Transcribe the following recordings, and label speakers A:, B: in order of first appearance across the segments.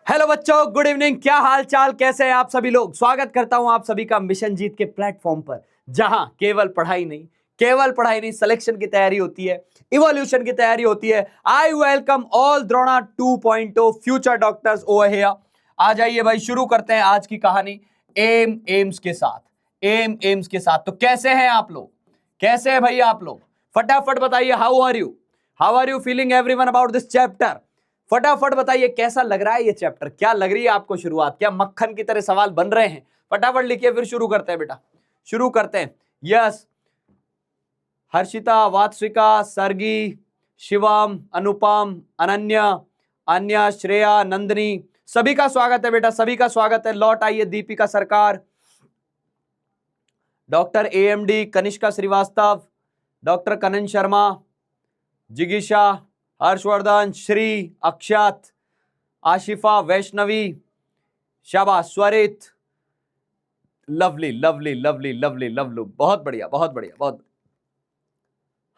A: Hello बच्चों, good evening. क्या हाल चाल, कैसे हैं आप सभी लोग। स्वागत करता हूं आप सभी का मिशन जीत के प्लेटफॉर्म पर, जहां केवल पढ़ाई नहीं सिलेक्शन की तैयारी होती है, इवोल्यूशन की तैयारी होती है। I welcome all Drona 2.0 future doctors over here. आ जाइए भाई, शुरू करते हैं आज की कहानी एम्स के साथ। एम्स के साथ। तो कैसे हैं आप लोग, कैसे हैं भाई आप लोग, फटाफट बताइए। How are you feeling everyone about this chapter. फटाफट बताइए कैसा लग रहा है ये चैप्टर, क्या लग रही है आपको शुरुआत, क्या मक्खन की तरह सवाल बन रहे हैं। फटाफट लिखिए, फिर शुरू करते हैं बेटा, शुरू करते हैं। यस, हर्षिता, वात्स्विका, सर्गी, शिवम, अनुपम, अनन्या, अन्या, श्रेया, नंदनी, सभी का स्वागत है बेटा, सभी का स्वागत है। लौट आइए Deepika Sarkar, doctor AMD, Kanishka Srivastava, doctor Kanan Sharma, जिगीशा, हर्षवर्धन, श्री, अक्षत, आशिफा, वैष्णवी, शाबाश, Swarit, lovely lovely lovely lovely लवलू, बहुत बढ़िया बहुत बढ़िया बहुत।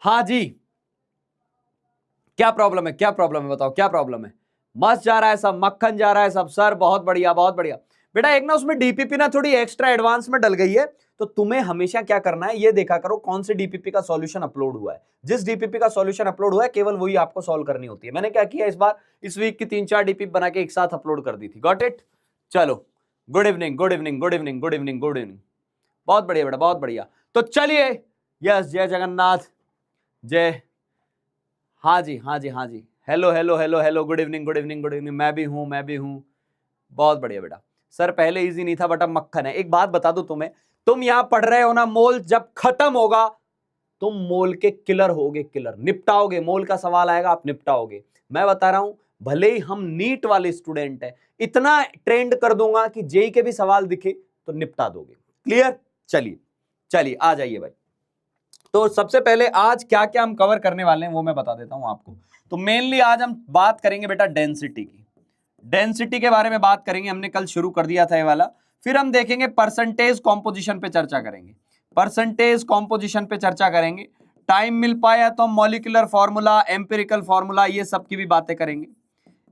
A: हाँ जी, क्या प्रॉब्लम है, क्या प्रॉब्लम है बताओ, क्या प्रॉब्लम है। मस्त जा रहा है सब, मक्खन जा रहा है सब सर, बहुत बढ़िया बहुत बढ़िया। बेटा एक ना उसमें डीपीपी ना थोड़ी एक्स्ट्रा एडवांस में डल गई है, तो तुम्हें हमेशा क्या करना है, ये देखा करो कौन से डीपीपी का सॉल्यूशन अपलोड हुआ है। जिस डीपीपी का सॉल्यूशन अपलोड हुआ है केवल वही आपको सॉल्व करनी होती है। मैंने क्या किया इस बार, इस वीक की 3-4 डीपीपी बना के एक साथ अपलोड कर दी थी। Got it. चलो, good evening good evening good evening good evening good evening, बहुत बढ़िया बेटा बहुत बढ़िया। तो चलिए, यस, जय जगन्नाथ, जय, हाँ जी हाँ जी हाँ जी, hello hello hello hello, good evening good evening good evening, मैं भी हूँ, बहुत बढ़िया बेटा। सर पहले इजी नहीं था बट अब मक्खन है। एक बात बता दूं तुम्हें, तुम यहां पढ़ रहे हो ना, मोल जब खत्म होगा तुम मोल के किलर होगे, किलर निपटाओगे। मोल का सवाल आएगा आप निपटाओगे। मैं बता रहा हूं, भले ही हम नीट वाले स्टूडेंट हैं, इतना ट्रेंड कर दूंगा कि जेई के भी सवाल दिखे तो निपटा दोगे। क्लियर। चलिए चलिए, आ जाइए भाई। तो सबसे पहले आज क्या क्या हम कवर करने वाले हैं वो मैं बता देता हूं आपको। तो मेनली आज हम बात करेंगे बेटा डेंसिटी की, डेंसिटी के बारे में बात करेंगे। हमने कल शुरू कर दिया था ये वाला। फिर हम देखेंगे परसेंटेज कॉम्पोजिशन पे चर्चा करेंगे, परसेंटेज कॉम्पोजिशन पे चर्चा करेंगे। टाइम मिल पाया तो हम मॉलिक्यूलर फॉर्मूला, एम्पिरिकल फॉर्मूला, ये सब की भी बातें करेंगे,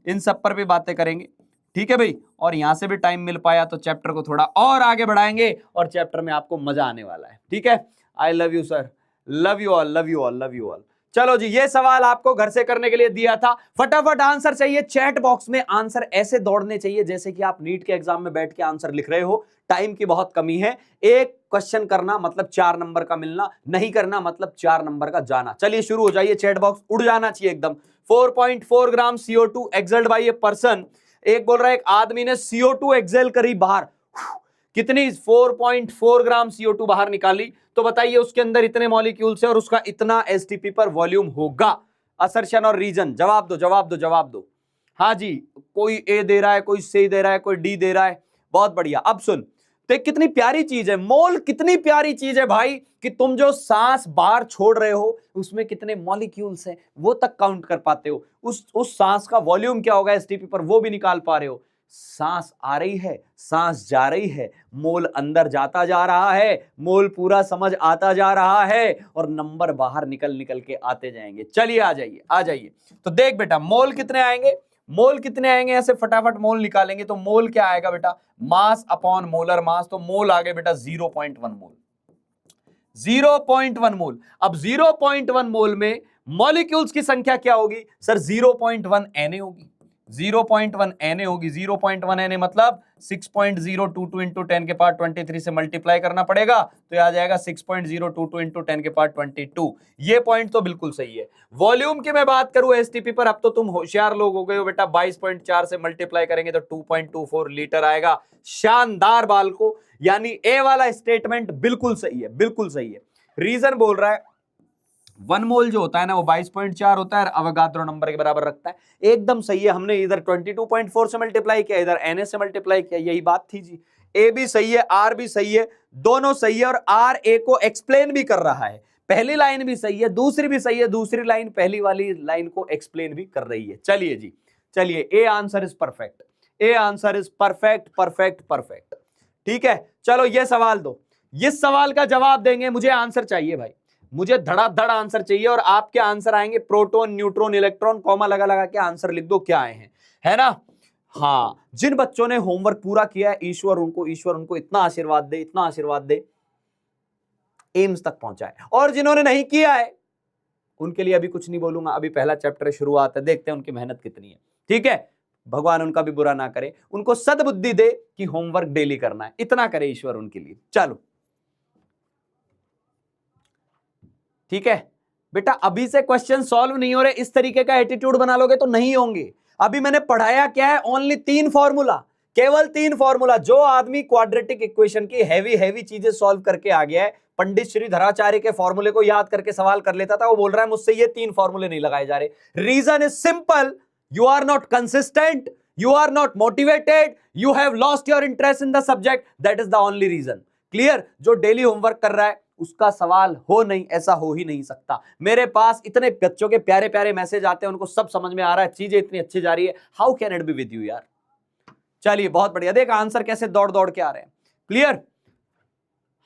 A: इन सब पर भी बातें करेंगे। ठीक है भाई। और यहां से भी टाइम मिल पाया तो चैप्टर को थोड़ा और आगे बढ़ाएंगे और चैप्टर में आपको मजा आने वाला है। ठीक है। I love you sir, love you all, love you all, love you all. चलो जी, ये सवाल आपको घर से करने के लिए दिया था। फटाफट आंसर चाहिए चैट बॉक्स में। आंसर ऐसे दौड़ने चाहिए जैसे कि आप नीट के एग्जाम में बैठ के आंसर लिख रहे हो। टाइम की बहुत कमी है। एक क्वेश्चन करना मतलब 4 नंबर का मिलना, नहीं करना मतलब 4 नंबर का जाना। चलिए शुरू हो जाइए, चैट बॉक्स उड़ जाना चाहिए एकदम। 4.4 ग्राम CO2 एक्सल्ड बाय ए पर्सन। एक बोल रहा है एक आदमी ने CO2 एक्सेल करी बाहर, कितनी 4.4 ग्राम CO2 बाहर निकाली। तो बताइए उसके अंदर इतने मॉलिक्यूल्स है और उसका इतना एसटीपी पर वॉल्यूम होगा। असर्शन और रीजन, जवाब दो जवाब दो जवाब दो। हाँ जी, कोई ए दे रहा है, कोई सी दे रहा है, कोई डी दे रहा है। बहुत बढ़िया। अब सुन, तो कितनी प्यारी चीज है मोल, कितनी प्यारी चीज है भाई, कि तुम जो सांस बाहर छोड़ रहे हो उसमें कितने मॉलिक्यूल्स हैं वो तक काउंट कर पाते हो। उस सांस का वॉल्यूम क्या होगा एसटीपी पर वो भी निकाल पा रहे हो। सांस आ रही है, सांस जा रही है, मोल अंदर जाता जा रहा है, मोल पूरा समझ आता जा रहा है और नंबर बाहर निकल निकल के आते जाएंगे। चलिए आ जाइए आ जाइए। तो देख बेटा मोल कितने आएंगे, मोल कितने आएंगे, ऐसे फटाफट मोल निकालेंगे तो मोल क्या आएगा बेटा, मास अपॉन मोलर मास। तो मोल आ गए बेटा 0.1 मोल, 0.1 मोल। अब 0.1 मोल में मॉलिक्यूल्स की संख्या क्या होगी सर, 0.1 Na होगी, 0.1 Na होगी। 0.1 Na मतलब 6.022 इंटू 10 के पावर 23 से मल्टीप्लाई करना पड़ेगा, तो यह आ जाएगा 6.022 इंटू 10 के पावर 22। ये पॉइंट तो बिल्कुल सही है। वॉल्यूम की मैं बात करूं एसटीपी पर, अब तो तुम होशियार लोग हो गए हो बेटा, 22.4 से मल्टीप्लाई करेंगे तो 2.24 लीटर आएगा। शानदार बाल को, यानी ए वाला स्टेटमेंट बिल्कुल सही है, बिल्कुल सही है। रीजन बोल रहा है 1 मोल जो होता है ना वो 22.4 होता है, अवोगाद्रो नंबर के बराबर रखता है। एकदम सही है। हमने इधर 22.4 से मल्टीप्लाई किया, इधर Na से मल्टीप्लाई किया, यही बात थी जी। ए भी सही है, आर भी सही है, दोनों सही है। और आर ए को एक्सप्लेन भी कर रहा है। पहली लाइन भी सही है, दूसरी भी सही है, दूसरी लाइन पहली वाली लाइन को एक्सप्लेन भी कर रही है। चलिए जी, चलिए, A answer is perfect, A answer is perfect perfect perfect. ठीक है, चलो ये सवाल दो, इस सवाल का जवाब देंगे, मुझे आंसर चाहिए भाई, मुझे धड़ाधड़ आंसर चाहिए। और आपके आंसर आएंगे प्रोटॉन, न्यूट्रॉन, इलेक्ट्रॉन, कॉमा लगा लगा के आंसर लिख दो क्या आए हैं, है ना। हाँ, जिन बच्चों ने होमवर्क पूरा किया है, ईश्वर उनको इतना आशीर्वाद दे, इतना आशीर्वाद दे, एम्स तक पहुंचाए। और जिन्होंने नहीं किया है उनके लिए अभी कुछ नहीं बोलूंगा, अभी पहला चैप्टर शुरुआत है, देखते हैं उनकी मेहनत कितनी है। ठीक है, भगवान उनका भी बुरा ना करे, उनको सद्बुद्धि दे कि होमवर्क डेली करना है, इतना करे ईश्वर उनके लिए। चलो ठीक है बेटा, अभी से क्वेश्चन सॉल्व नहीं हो रहे, इस तरीके का एटीट्यूड बना लोगे तो नहीं होंगे। अभी मैंने पढ़ाया क्या है, ओनली 3 फॉर्मूला, केवल 3 फॉर्मूला। जो आदमी क्वाड्रेटिक इक्वेशन की हैवी चीजें सॉल्व करके आ गया है, पंडित श्री धराचार्य के फॉर्मूले को याद करके सवाल कर लेता था, वो बोल रहा है मुझसे ये 3 फॉर्मूले नहीं लगाए जा रहे। Reason is simple, you are not consistent, you are not motivated, you have lost your interest in the subject, that is the only reason। Clear? जो डेली होमवर्क कर रहा है उसका सवाल हो नहीं, ऐसा हो ही नहीं सकता। मेरे पास इतने बच्चों के प्यारे प्यारे मैसेज आते हैं, उनको सब समझ में आ रहा है, चीजें इतनी अच्छी जा रही है, how can it be with you यार। चलिए बहुत बढ़िया, देख आंसर कैसे दौड़ दौड़ के आ रहे हैं। क्लियर?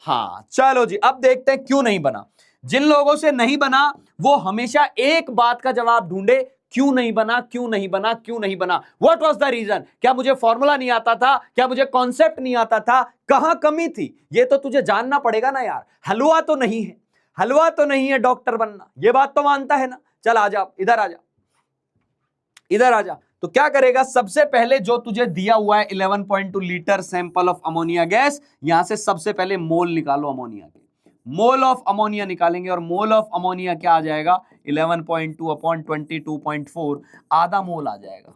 A: हाँ चलो जी, अब देखते हैं क्यों नहीं बना। जिन लोगों से नहीं बना वो हमेशा एक बात का जवाब ढूंढे, क्यों नहीं बना, क्यों नहीं बना, क्यों नहीं बना। What was the reason? क्या मुझे फॉर्मूला नहीं आता था, क्या मुझे कॉन्सेप्ट नहीं आता था, कहां कमी थी, ये तो तुझे जानना पड़ेगा ना यार। हलवा तो नहीं है, हलवा तो नहीं है डॉक्टर बनना, ये बात तो मानता है ना। चल आ जा, इधर आ जा, इधर आ जा। तो क्या करेगा, सबसे पहले जो तुझे दिया हुआ है 11.2 litre sample of ammonia gas, यहां से सबसे पहले मोल निकालो अमोनिया के। मोल ऑफ अमोनिया निकालेंगे और मोल ऑफ अमोनिया क्या आ जाएगा, 11.2 अपॉन 22.4, आधा मोल आ जाएगा।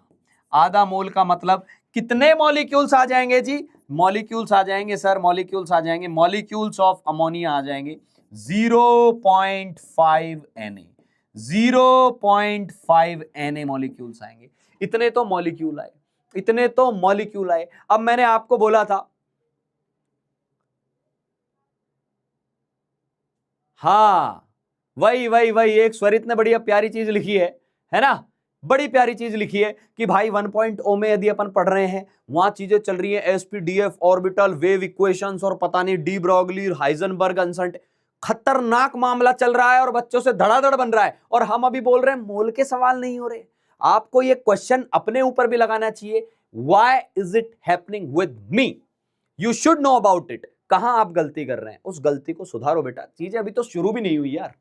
A: आधा मोल का मतलब कितने मॉलिक्यूल्स आ जाएंगे जी? मॉलिक्यूल्स आ जाएंगे सर, मॉलिक्यूल्स आ जाएंगे, मॉलिक्यूल्स ऑफ अमोनिया आ जाएंगे 0.5 Na, 0.5 Na मॉलिक्यूल्स आएंगे। इतने तो मॉलिक्यूल आए, इतने तो मॉलिक्यूल आए। अब मैंने आपको बोला था, हाँ वही एक स्वरित ने बढ़िया प्यारी चीज लिखी है ना, बड़ी प्यारी चीज लिखी है कि भाई 1.0 में यदि अपन पढ़ रहे हैं, वहां चीजें चल रही है एसपीडीएफ ऑर्बिटल वेव इक्वेशंस और पता नहीं डी ब्रॉगली हाइजेनबर्ग अनसर्ट, खतरनाक मामला चल रहा है और बच्चों से धड़ाधड़ बन रहा है, और हम अभी बोल रहे हैं मोल के सवाल नहीं हो रहे। आपको ये क्वेश्चन अपने ऊपर भी लगाना चाहिए, why is it happening with me, you should know about it. कहां आप गलती कर रहे हैं, उस गलती को सुधारो बेटा, चीजें अभी तो शुरू भी नहीं हुई यार,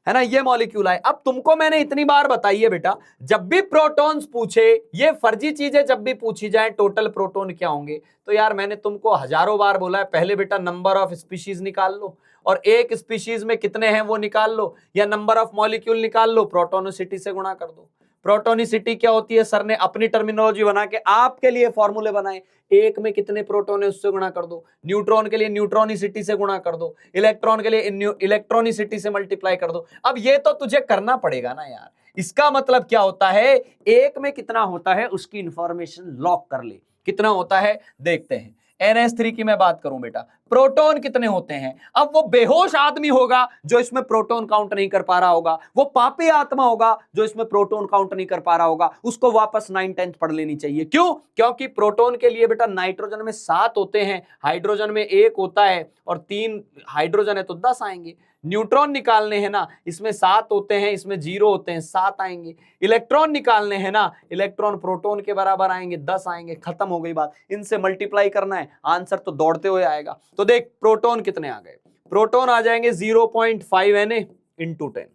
A: है ना। ये मॉलिक्यूल आए, अब तुमको मैंने इतनी बार बताई है बेटा, जब भी प्रोटॉन्स पूछे, ये फर्जी चीजें जब भी पूछी जाए टोटल प्रोटॉन क्या होंगे, तो यार मैंने तुमको हजारों बार बोला है, पहले बेटा नंबर ऑफ स्पीशीज निकाल लो, और एक स्पीशीज में कितने हैं वो निकाल लो, या नंबर ऑफ मॉलिक्यूल निकाल लो, प्रोटोनिसिटी से गुणा कर दो। प्रोटोनिसिटी क्या होती है, सर ने अपनी टर्मिनोलॉजी बना के आपके लिए फॉर्मूले बनाए, एक में कितने प्रोटॉन है उससे गुणा कर दो, न्यूट्रॉन के लिए न्यूट्रॉनिसिटी से गुणा कर दो, इलेक्ट्रॉन के लिए इलेक्ट्रॉनिसिटी से मल्टीप्लाई कर दो। अब ये तो तुझे करना पड़ेगा ना यार। इसका मतलब क्या होता है, एक में कितना होता है उसकी इंफॉर्मेशन लॉक कर ले, कितना होता है देखते हैं। NH3 की मैं बात करूं बेटा, प्रोटॉन कितने होते हैं। अब वो बेहोश आदमी होगा जो इसमें प्रोटॉन काउंट नहीं कर पा रहा होगा, वो पापी आत्मा होगा जो इसमें प्रोटॉन काउंट नहीं कर पा रहा होगा, उसको वापस 9/10 पढ़ लेनी चाहिए। क्यों? क्योंकि प्रोटॉन के लिए बेटा नाइट्रोजन में 7 होते हैं, हाइड्रोजन में 1 होता है, और 3 हाइड्रोजन है तो 10 आएंगे। न्यूट्रॉन निकालने हैं ना, इसमें 7 होते हैं, इसमें 0 होते हैं, 7 आएंगे। इलेक्ट्रॉन निकालने हैं ना, इलेक्ट्रॉन प्रोटॉन के बराबर आएंगे, 10 आएंगे, खत्म हो गई बात। इनसे मल्टीप्लाई करना है, आंसर तो दौड़ते हुए आएगा। तो देख प्रोटॉन कितने आ गए, प्रोटॉन आ जाएंगे 0.5 Na इंटू 10,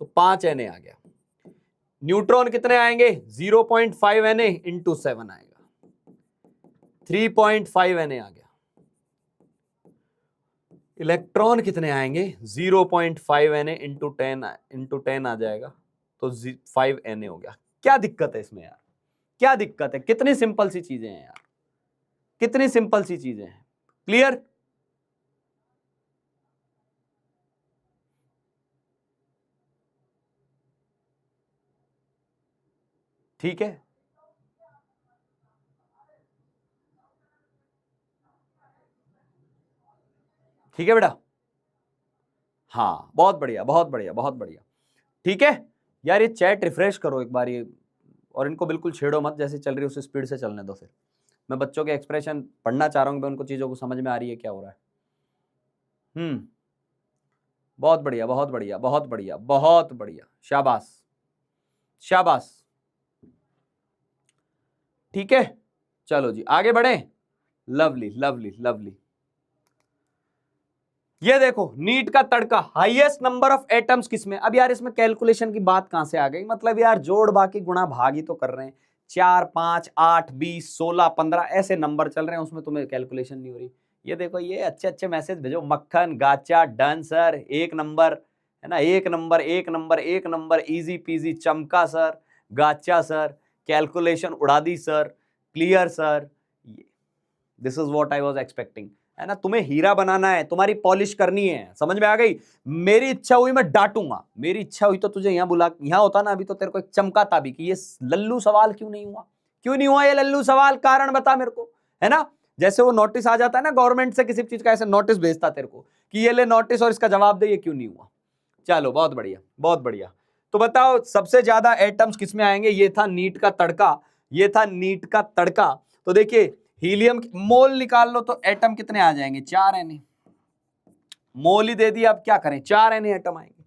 A: तो 5 Na आ गया। न्यूट्रॉन कितने आएंगे, 0.5 Na इंटू 7 आएगा, 3.5 Na आ गया। इलेक्ट्रॉन कितने आएंगे, 0.5 Na इंटू 10 आ जाएगा, तो 5 Na हो गया। क्या दिक्कत है इसमें यार, क्या दिक्कत है, कितनी सिंपल सी चीजें हैं यार, कितनी सिंपल सी चीजें हैं। क्लियर? ठीक है, ठीक है बेटा, हाँ बहुत बढ़िया बहुत बढ़िया बहुत बढ़िया। ठीक है यार, ये चैट रिफ्रेश करो एक बार ये, और इनको बिल्कुल छेड़ो मत, जैसे चल रही है उस स्पीड से चलने दो। फिर मैं बच्चों के एक्सप्रेशन पढ़ना चाह रहा हूँ, उनको चीजों को समझ में आ रही है क्या हो रहा है। बहुत बढ़िया बहुत बढ़िया बहुत बढ़िया बहुत बढ़िया, शाबाश शाबाश। ठीक है, चलो जी आगे बढ़े। Lovely lovely lovely. ये देखो नीट का तड़का, हाईएस्ट नंबर ऑफ एटम्स किसमें। अब यार इसमें कैलकुलेशन की बात कहां से आ गई, मतलब यार जोड़ बाकी गुणा भाग ही तो कर रहे हैं। 4 5 8 20 16 15 ऐसे नंबर चल रहे हैं, उसमें तुम्हें कैलकुलेशन नहीं हो रही। ये देखो ये अच्छे अच्छे मैसेज भेजो, मक्खन गाचा डन सर, एक नंबर है ना, एक नंबर एक नंबर एक नंबर, इजी पीजी चमका सर, गाचा सर, कैलकुलेशन उड़ा दी sir, clear sir. This is what I was expecting, है ना। तुम्हें हीरा बनाना है, तुम्हारी पॉलिश करनी है, समझ में आ गई। मेरी इच्छा हुई मैं डांटूंगा, मेरी इच्छा हुई तो तुझे यहां बुला, यहां होता ना अभी तो तेरे को एक चमकाता भी कि ये लल्लू सवाल क्यों नहीं हुआ, क्यों नहीं हुआ ये लल्लू सवाल, कारण बता मेरे को, है ना। जैसे वो नोटिस आ जाता है ना गवर्नमेंट से, किसी चीज का ऐसे नोटिस भेजता तेरे को कि ये ले नोटिस और इसका जवाब दे, ये क्यों नहीं हुआ। चलो बहुत बढ़िया बहुत बढ़िया। तो बताओ सबसे ज्यादा एटम्स किसमें आएंगे, ये था नीट का तड़का, ये था नीट का तड़का। तो देखिए हीलियम मोल निकाल लो तो एटम कितने आ जाएंगे, 4 एन, मोल ही दे दिया, अब क्या करें, 4 एन एटम आएंगे।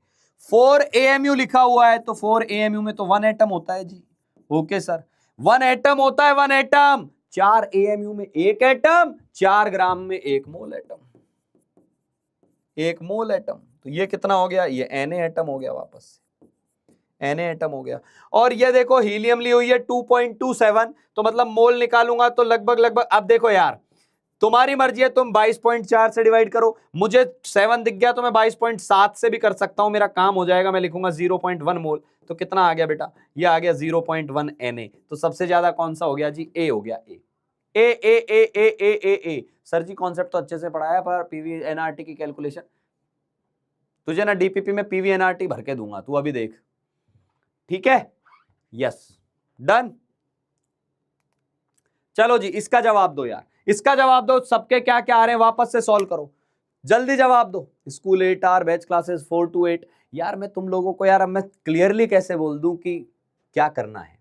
A: 4 AMU लिखा हुआ है तो 4 AMU में तो 1 एटम होता है जी, ओके सर, 1 एटम होता है, 1 एटम। 4 AMU में 1 एटम, 4 ग्राम में 1 मोल एटम, 1 मोल एटम। तो ये कितना हो गया, ये Na एटम हो गया, वापस से Na एटम हो गया। और ये देखो हीलियम ली हुई है 2.27, तो मतलब मोल निकालूंगा तो लगभग लगभग, अब देखो यार तुम्हारी मर्जी है, तुम 22.4 से डिवाइड करो, मुझे 7 दिख गया तो मैं 22.7 से भी कर सकता हूं, मेरा काम हो जाएगा। मैं लिखूंगा 0.1 मोल, तो कितना आ गया बेटा, ये आ गया 0.1 Na। तो सबसे ज्यादा कौन सा हो गया जी, ए हो गया, ए। सर जी कॉन्सेप्ट तो अच्छे से पढ़ाया, पर PVNRT की कैलकुलेशन तुझे ना डीपीपी में PVNRT भर के दूंगा, तू अभी देख, ठीक है, यस डन। चलो जी इसका जवाब दो यार, इसका जवाब दो, सबके क्या क्या आ रहे हैं वापस से सॉल्व करो, जल्दी जवाब दो। School 8 hour, batch classes 4 to 8। यार मैं तुम लोगों को यार अब मैं क्लियरली कैसे बोल दूं कि क्या करना है,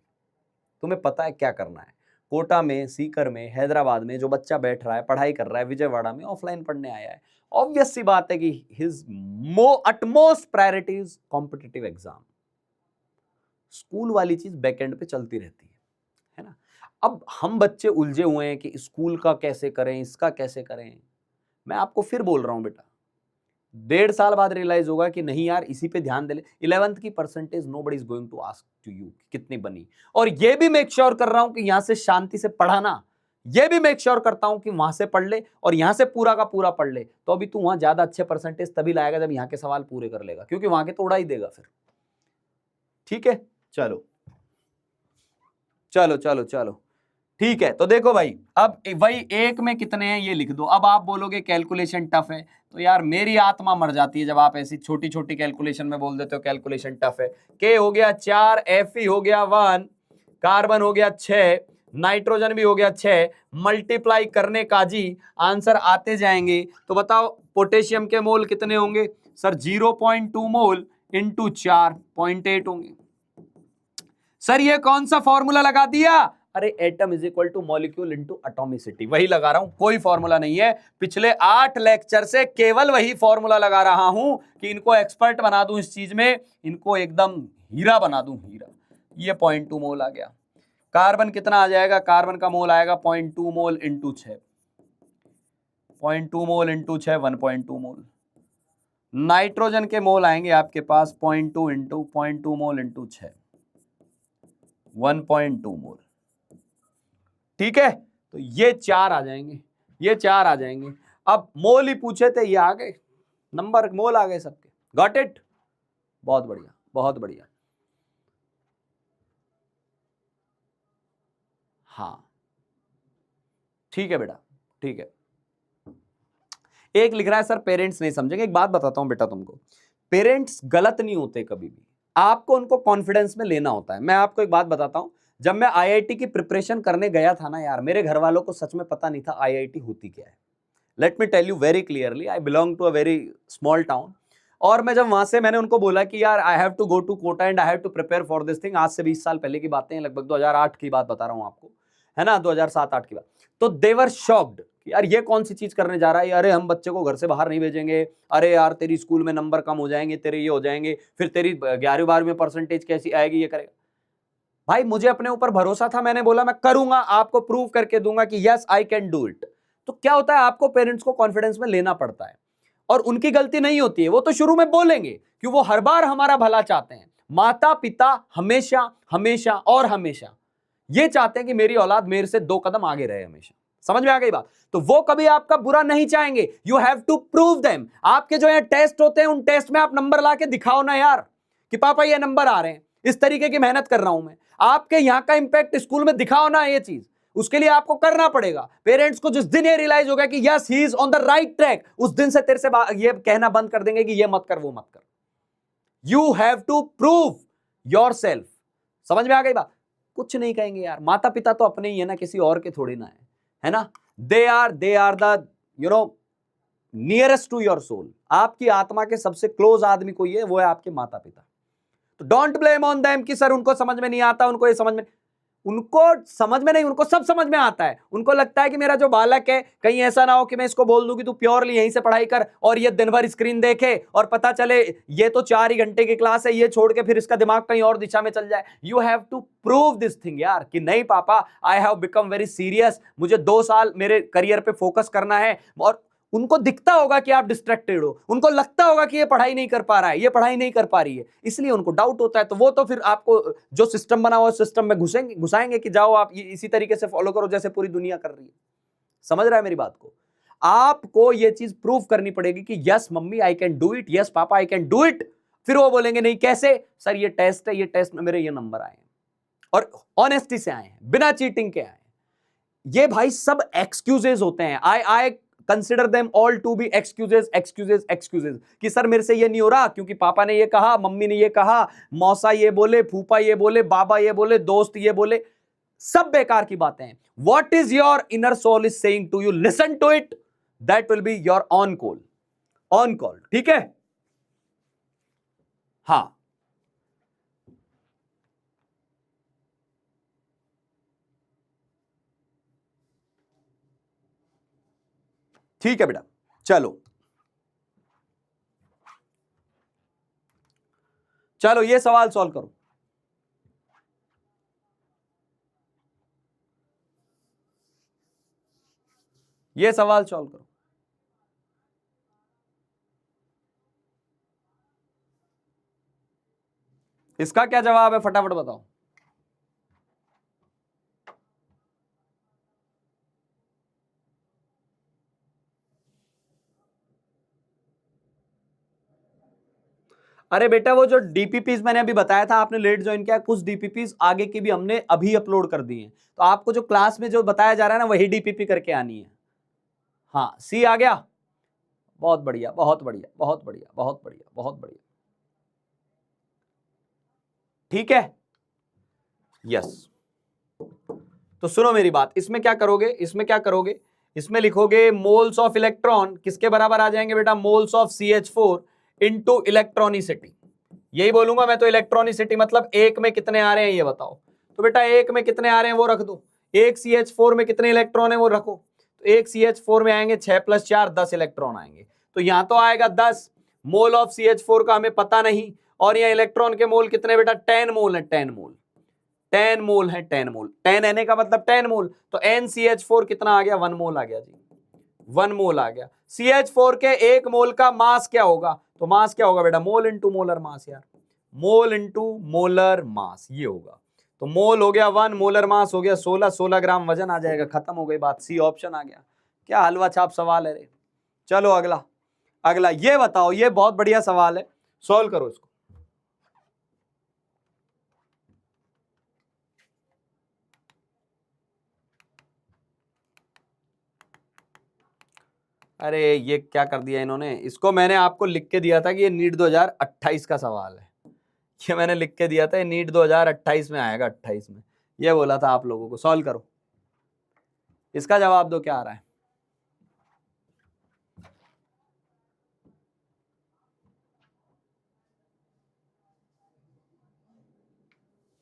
A: तुम्हें पता है क्या करना है। कोटा में, सीकर में, हैदराबाद में जो बच्चा बैठ रहा है, पढ़ाई कर रहा है, विजयवाड़ा में ऑफलाइन पढ़ने आया है, ऑब्वियस सी बात है कि his utmost priority is competitive exam. School वाली चीज बैकएंड पे चलती रहती है ना। अब हम बच्चे उलझे हुए हैं कि स्कूल का कैसे करें, इसका कैसे करें। मैं आपको फिर बोल रहा हूं बेटा, 1.5 साल बाद रियलाइज होगा कि नहीं यार इसी पे ध्यान दे ले। 11th की percentage nobody is going to ask to you कितनी बनी, और ये भी मेक श्योर कर रहा हूं कि यहां से शांति से पढ़ाना, ये भी मेक श्योर करता हूं कि वहां से पढ़ ले और यहां से पूरा का पूरा पढ़ ले। तो अभी तू वहां ज्यादा अच्छे परसेंटेज तभी लाएगा जब यहां के सवाल पूरे कर लेगा, क्योंकि वहां के तो उड़ा ही देगा फिर, ठीक है। चलो चलो चलो चलो ठीक है। तो देखो भाई अब वही एक में कितने हैं ये लिख दो। अब आप बोलोगे कैलकुलेशन टफ है, तो यार मेरी आत्मा मर जाती है जब आप ऐसी छोटी छोटी कैलकुलेशन में बोल देते हो कैलकुलेशन टफ है। के हो गया 4, Fe हो गया 1, कार्बन हो गया 6, नाइट्रोजन भी हो गया 6, मल्टीप्लाई करने का जी आंसर आते जाएंगे। तो बताओ पोटेशियम के मोल कितने होंगे सर, 0.2 मोल इंटू 4.8 होंगे। सर ये कौन सा फॉर्मूला लगा दिया, अरे atom is equal two molecule into atomicity, वही लगा रहा हूं, कोई फॉर्मूला नहीं है। पिछले 8 लेक्चर से केवल वही फॉर्मूला लगा रहा हूं कि इनको एक्सपर्ट बना दूं इस चीज में, इनको एकदम हीरा बना दूं, हीरा। ये 0.2 मोल आ गया। कार्बन कितना आ जाएगा, कार्बन का मोल आएगा 0.2 मोल इंटू 6, 0.2 मोल इंटू 6 1.2 मोल। नाइट्रोजन के मोल आएंगे आपके पास 0.2 इंटू 0.2 मोल इंटू 6 1.2 मोल, ठीक है। तो ये 4 आ जाएंगे, ये 4 आ जाएंगे। अब मोल ही पूछे थे, ये आ गए, नंबर मोल आ गए सबके, गॉट इट, बहुत बढ़िया बहुत बढ़िया। हाँ ठीक है बेटा, ठीक है। एक लिख रहा है सर पेरेंट्स नहीं समझेंगे। एक बात बताता हूं बेटा तुमको, पेरेंट्स गलत नहीं होते कभी भी, आपको उनको कॉन्फिडेंस में लेना होता है। मैं आपको एक बात बताता हूं, जब मैं IIT की प्रिपरेशन करने गया था ना यार, मेरे घर वालों को सच में पता नहीं था IIT होती क्या है। Let me tell you very clearly, I belong to a very small town. और मैं जब वहां से मैंने उनको बोला कि यार I have to go to Kota and I have to prepare for this thing, आज से 20 साल पहले की बातें हैं, लगभग 2008 की बात बता रहा हूं आपको, है ना, 2007-8 की बात। तो दे वर शॉक्ड कि यार ये कौन सी चीज करने जा रहा है, अरे हम बच्चे को घर से बाहर नहीं भेजेंगे, अरे यार तेरी स्कूल में नंबर कम हो जाएंगे, तेरे ये हो जाएंगे, फिर तेरी 11वीं 12वीं में परसेंटेज कैसी आएगी, ये करेगा। भाई मुझे अपने ऊपर भरोसा था, मैंने बोला मैं करूंगा, आपको प्रूव करके दूंगा कि yes I can do it. तो क्या होता है, आपको पेरेंट्स को कॉन्फिडेंस में लेना पड़ता है, और उनकी गलती नहीं होती है, वो तो शुरू में बोलेंगे कि वो हर बार हमारा भला चाहते हैं। माता पिता हमेशा हमेशा और हमेशा ये चाहते हैं कि मेरी औलाद मेरे से 2 कदम आगे रहे हमेशा। समझ में आ गई बात? तो वो कभी आपका बुरा नहीं चाहेंगे। You have to prove them. आपके जो यहाँ टेस्ट होते हैं, उन टेस्ट में आप नंबर ला के दिखाओ ना यार, कि पापा ये नंबर आ रहे हैं, इस तरीके की मेहनत कर रहा हूं मैं। आपके यहाँ का इंपैक्ट स्कूल में दिखाओ ना ये चीज। उसके लिए आपको करना पड़ेगा। पेरेंट्स को जिस दिन ये रियलाइज होगा कि yes he is on the right track, उस दिन से तेरे से ये कहना बंद कर देंगे कि ये मत कर वो मत कर। यू हैव टू प्रूव योर सेल्फ। समझ में आ गई बात? कुछ नहीं कहेंगे यार, माता पिता तो अपने ही है ना, किसी और के थोड़ी ना है ना। They are the nearest to your soul. आपकी आत्मा के सबसे क्लोज आदमी कोई है, वो है आपके माता पिता। तो डोंट ब्लेम ऑन देम कि सर उनको समझ में नहीं आता, उनको ये समझ में, उनको समझ में नहीं, उनको सब समझ में आता है। उनको लगता है कि मेरा जो बालक है, कहीं ऐसा ना हो कि मैं इसको बोल दूं कि तू प्योरली यहीं से पढ़ाई कर और ये दिन भर स्क्रीन देखे और पता चले ये तो 4 ही घंटे की क्लास है, ये छोड़ के फिर इसका दिमाग कहीं और दिशा में चल जाए। You have to prove this thing यार, कि नहीं पापा I have become very serious, मुझे 2 साल मेरे करियर पे फोकस करना है। और उनको दिखता होगा कि आप डिस्ट्रैक्टेड हो, उनको लगता होगा कि ये पढ़ाई नहीं कर पा रहा है, ये पढ़ाई नहीं कर पा रही है, इसलिए उनको डाउट होता है। तो वो तो फिर आपको जो सिस्टम बना हुआ है सिस्टम में घुसाएंगे कि जाओ आप ये इसी तरीके से फॉलो करो जैसे पूरी दुनिया कर रही है। समझ रहा है मेरी बात को? आपको ये चीज प्रूव करनी पड़ेगी कि yes mummy I can do it, yes papa I can do it. फिर वो बोलेंगे नहीं कैसे सर, ये टेस्ट है, ये टेस्ट में मेरे ये नंबर आए हैं और ऑनेस्टी से आए हैं, बिना चीटिंग के आए हैं। ये भाई सब एक्सक्यूजेज होते हैं। I consider them all to be excuses excuses excuses, कि सर मेरे से ये नहीं हो रहा क्योंकि पापा ने ये कहा, मम्मी ने ये कहा, मौसा ये बोले, फूफा ये बोले, बाबा ये बोले, दोस्त ये बोले। सब बेकार की बातें हैं। What is your inner soul is saying to you, listen to it, that will be your on call, on call. ठीक है? हाँ ठीक है बेटा, चलो चलो ये सवाल सॉल्व करो। ये सवाल सॉल्व करो। इसका क्या जवाब है फटाफट बताओ। अरे बेटा वो जो डीपीपीज मैंने अभी बताया था, आपने लेट ज्वाइन किया, कुछ डीपीपीज आगे की भी हमने अभी अपलोड कर दी हैं, तो आपको जो क्लास में जो बताया जा रहा है ना वही डीपीपी करके आनी है। हाँ सी आ गया, बहुत बढ़िया बहुत बढ़िया बहुत बढ़िया बहुत बढ़िया बहुत बढ़िया। ठीक है, यस। तो सुनो मेरी बात, इसमें क्या करोगे, इसमें क्या करोगे, इसमें लिखोगे मोल्स ऑफ इलेक्ट्रॉन किसके बराबर आ जाएंगे बेटा, मोल्स ऑफ CH4 इंटू इलेक्ट्रॉनिसिटी। यही बोलूंगा मैं तो, इलेक्ट्रॉनिसिटी मतलब एक में कितने आ रहे हैं ये बताओ। तो बेटा एक में कितने आ रहे हैं वो रख दो, एक CH4 में कितने इलेक्ट्रॉन है वो रखो। तो एक CH4 में आएंगे 6 + 4 10 इलेक्ट्रॉन आएंगे। तो यहां तो आएगा 10, मोल ऑफ CH4 का हमें पता नहीं, और यहाँ इलेक्ट्रॉन के मोल कितने बेटा, 10 मोल है, 10 मोल, 10 मोल है, 10 मोल, 10 Na का मतलब 10 मोल। तो NCH4 कितना आ गया, 1 मोल आ गया जी, 1 मोल आ गया। CH4 के 1 मोल का मास क्या होगा, तो मास क्या होगा बेटा, मोल इंटू मोलर मास यार, मोल इंटू मोलर मास ये होगा। तो मोल हो गया 1, मोलर मास हो गया 16, 16 ग्राम वजन आ जाएगा, खत्म हो गई बात, सी ऑप्शन आ गया। क्या हलवा छाप सवाल है रे। चलो अगला, अगला ये बताओ, ये बहुत बढ़िया सवाल है, सॉल्व करो इसको। अरे ये क्या कर दिया इन्होंने, इसको मैंने आपको लिख के दिया था कि ये नीट 2028 का सवाल है, ये मैंने लिख के दिया था, ये नीट 2028 में आएगा, 28 में, ये बोला था आप लोगों को। सॉल्व करो, इसका जवाब दो क्या आ रहा है।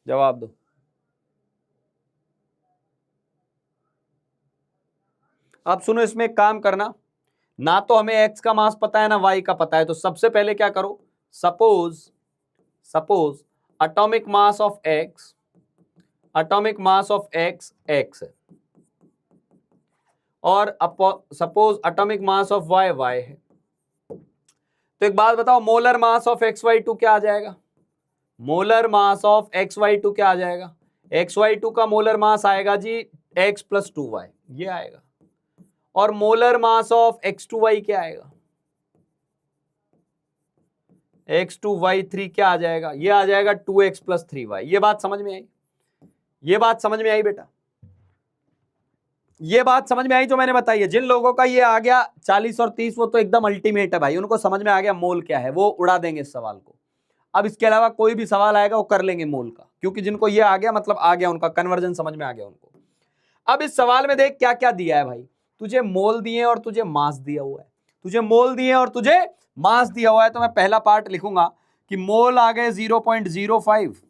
A: जवाब दो। अब सुनो, इसमें एक काम करना, ना तो हमें x का मास पता है ना y का पता है, तो सबसे पहले क्या करो, suppose atomic mass of x atomic mass of x x है और suppose atomic mass of y y है, तो एक बात बताओ, मोलर मास ऑफ XY2 क्या आ जाएगा? मोलर मास ऑफ XY2 क्या आ जाएगा? XY2 का मोलर मास आएगा जी x + 2y, ये आएगा। और मोलर मास ऑफ X2Y क्या आएगा? X2Y3 क्या आ जाएगा? ये आ जाएगा 2x + 3y। ये बात समझ में आई? ये बात समझ में आई बेटा? ये बात समझ में आई जो मैंने बताई है? जिन लोगों का ये आ गया 40 और 30, वो तो एकदम अल्टीमेट है भाई, उनको समझ में आ गया मोल क्या है, वो उड़ा देंगे इस सवाल को। अब इसके अलावा कोई भी सवाल आएगा वो कर लेंगे मोल का, क्योंकि जिनको ये आ गया मतलब आ गया, उनका कन्वर्जन समझ में आ गया उनको। अब इस सवाल में देख क्या क्या दिया है भाई, तुझे मोल दिए और तुझे मास दिया हुआ है, तुझे मोल दिए और तुझे मास दिया हुआ है। तो मैं पहला पार्ट लिखूंगा कि मोल आ गए 0.05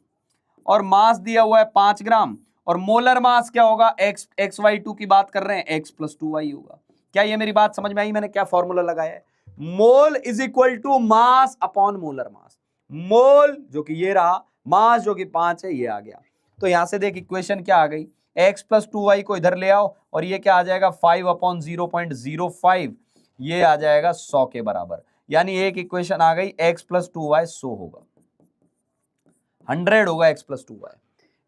A: और मास दिया हुआ है 5 ग्राम, और मोलर मास क्या होगा? XY2 की बात कर रहे हैं, x + 2y होगा। क्या ये मेरी बात समझ में आई? मैंने क्या फॉर्मूला लगाया है? Mole is equal to mass upon molar mass. Mole जो कि ये रहा, मास जो कि 5 है, ये आ गया। तो यहां से देख इक्वेशन क्या आ गई, x + 2y को इधर ले आओ और ये क्या आ जाएगा? 5/0.05, ये आ जाएगा 100 के बराबर। यानी एक इक्वेशन आ गई, x + 2y 100 होगा, 100 होगा x + 2y,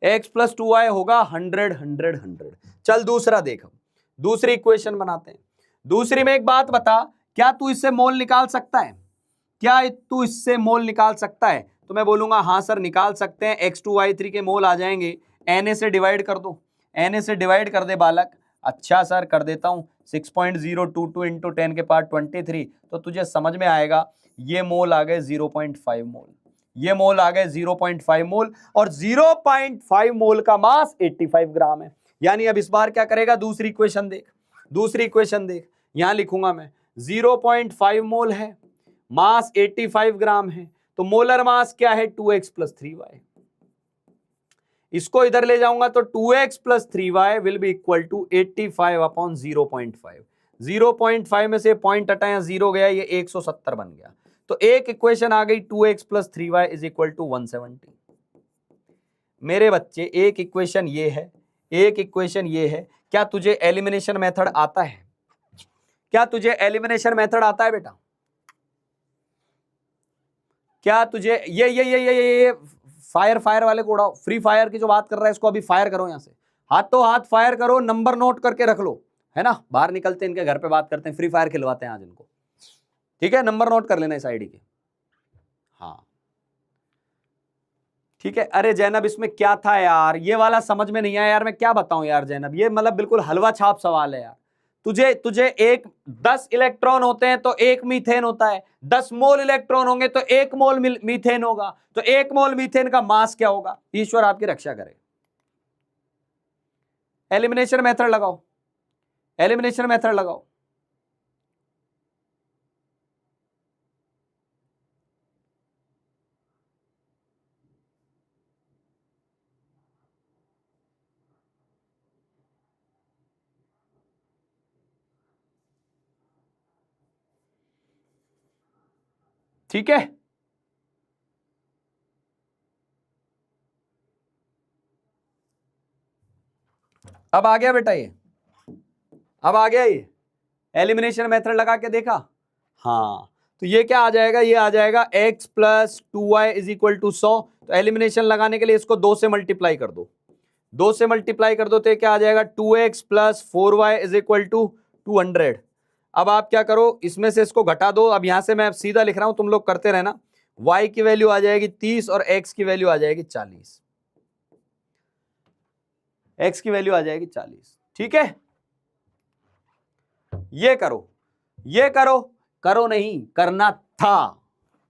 A: x + 2y होगा 100 100 100। चल दूसरा देख, दूसरी इक्वेशन बनाते हैं। दूसरी में एक बात बता, क्या तू इससे मोल निकाल सकता है? क्या तू इससे मोल निकाल सकता है? तो मैं बोलूंगा हाँ सर निकाल सकते हैं। X2Y3 के मोल आ जाएंगे, Na से डिवाइड कर दो, Na से डिवाइड कर दे बालक। अच्छा सर कर देता हूं, 6.022 इंटू 10 के पावर 23, तो तुझे समझ में आएगा ये मोल आ गए 0.5 मोल, ये मोल आ गए 0.5 मोल, और 0.5 मोल का मास 85 ग्राम है। यानी अब इस बार क्या करेगा? दूसरी इक्वेशन देख, दूसरी इक्वेशन देख, यहां लिखूंगा मैं 0.5 मोल है, मास 85 ग्राम है, तो मोलर मास क्या है? 2x + 3y। इसको इधर ले जाऊंगा तो 2x + 3y will be equal to 85/0.5। 0.5 में से पॉइंट हटाया, 0 गया, ये 170 बन गया। तो एक इक्वेशन आ गई 2x + 3y is equal to 170। मेरे बच्चे एक इक्वेशन ये है, एक इक्वेशन ये है। क्या तुझे एलिमिनेशन मेथड आता है? क्या तुझे एलिमिनेशन मेथड आता है बेटा? क्या तुझे ये फायर वाले को उड़ाओ, फ्री फायर की जो बात कर रहा है इसको अभी फायर करो, यहां से हाथों हाथ फायर करो, नंबर नोट करके रख लो, है ना? बाहर निकलते हैं इनके घर पे बात करते हैं, फ्री फायर खिलवाते हैं आज इनको, ठीक है? नंबर नोट कर लेना इस आईडी के। हाँ ठीक है। अरे जैनब इसमें क्या था यार, ये वाला समझ में नहीं आया यार, मैं क्या बताऊं यार जैनब, ये मतलब बिल्कुल हलवा छाप सवाल है यार। तुझे एक 10 इलेक्ट्रॉन होते हैं तो 1 मीथेन होता है, 10 मोल इलेक्ट्रॉन होंगे तो 1 मोल मीथेन होगा, तो 1 मोल मीथेन का मास क्या होगा? ईश्वर आपकी रक्षा करे। एलिमिनेशन मेथड लगाओ, एलिमिनेशन मेथड लगाओ। ठीक है, अब आ गया बेटा, ये अब आ गया, ये एलिमिनेशन मेथड लगा के देखा। हाँ तो ये क्या आ जाएगा? ये आ जाएगा x + 2y is equal to 100। तो एलिमिनेशन लगाने के लिए इसको 2 से मल्टीप्लाई कर दो, 2 से मल्टीप्लाई कर दो तो क्या आ जाएगा? 2x + 4y is equal to 200। अब आप क्या करो, इसमें से इसको घटा दो। अब यहां से मैं सीधा लिख रहा हूं, तुम लोग करते रहना। y की वैल्यू आ जाएगी 30 और x की वैल्यू आ जाएगी 40, x की वैल्यू आ जाएगी 40। ठीक है, ये करो, ये करो, करो नहीं करना था,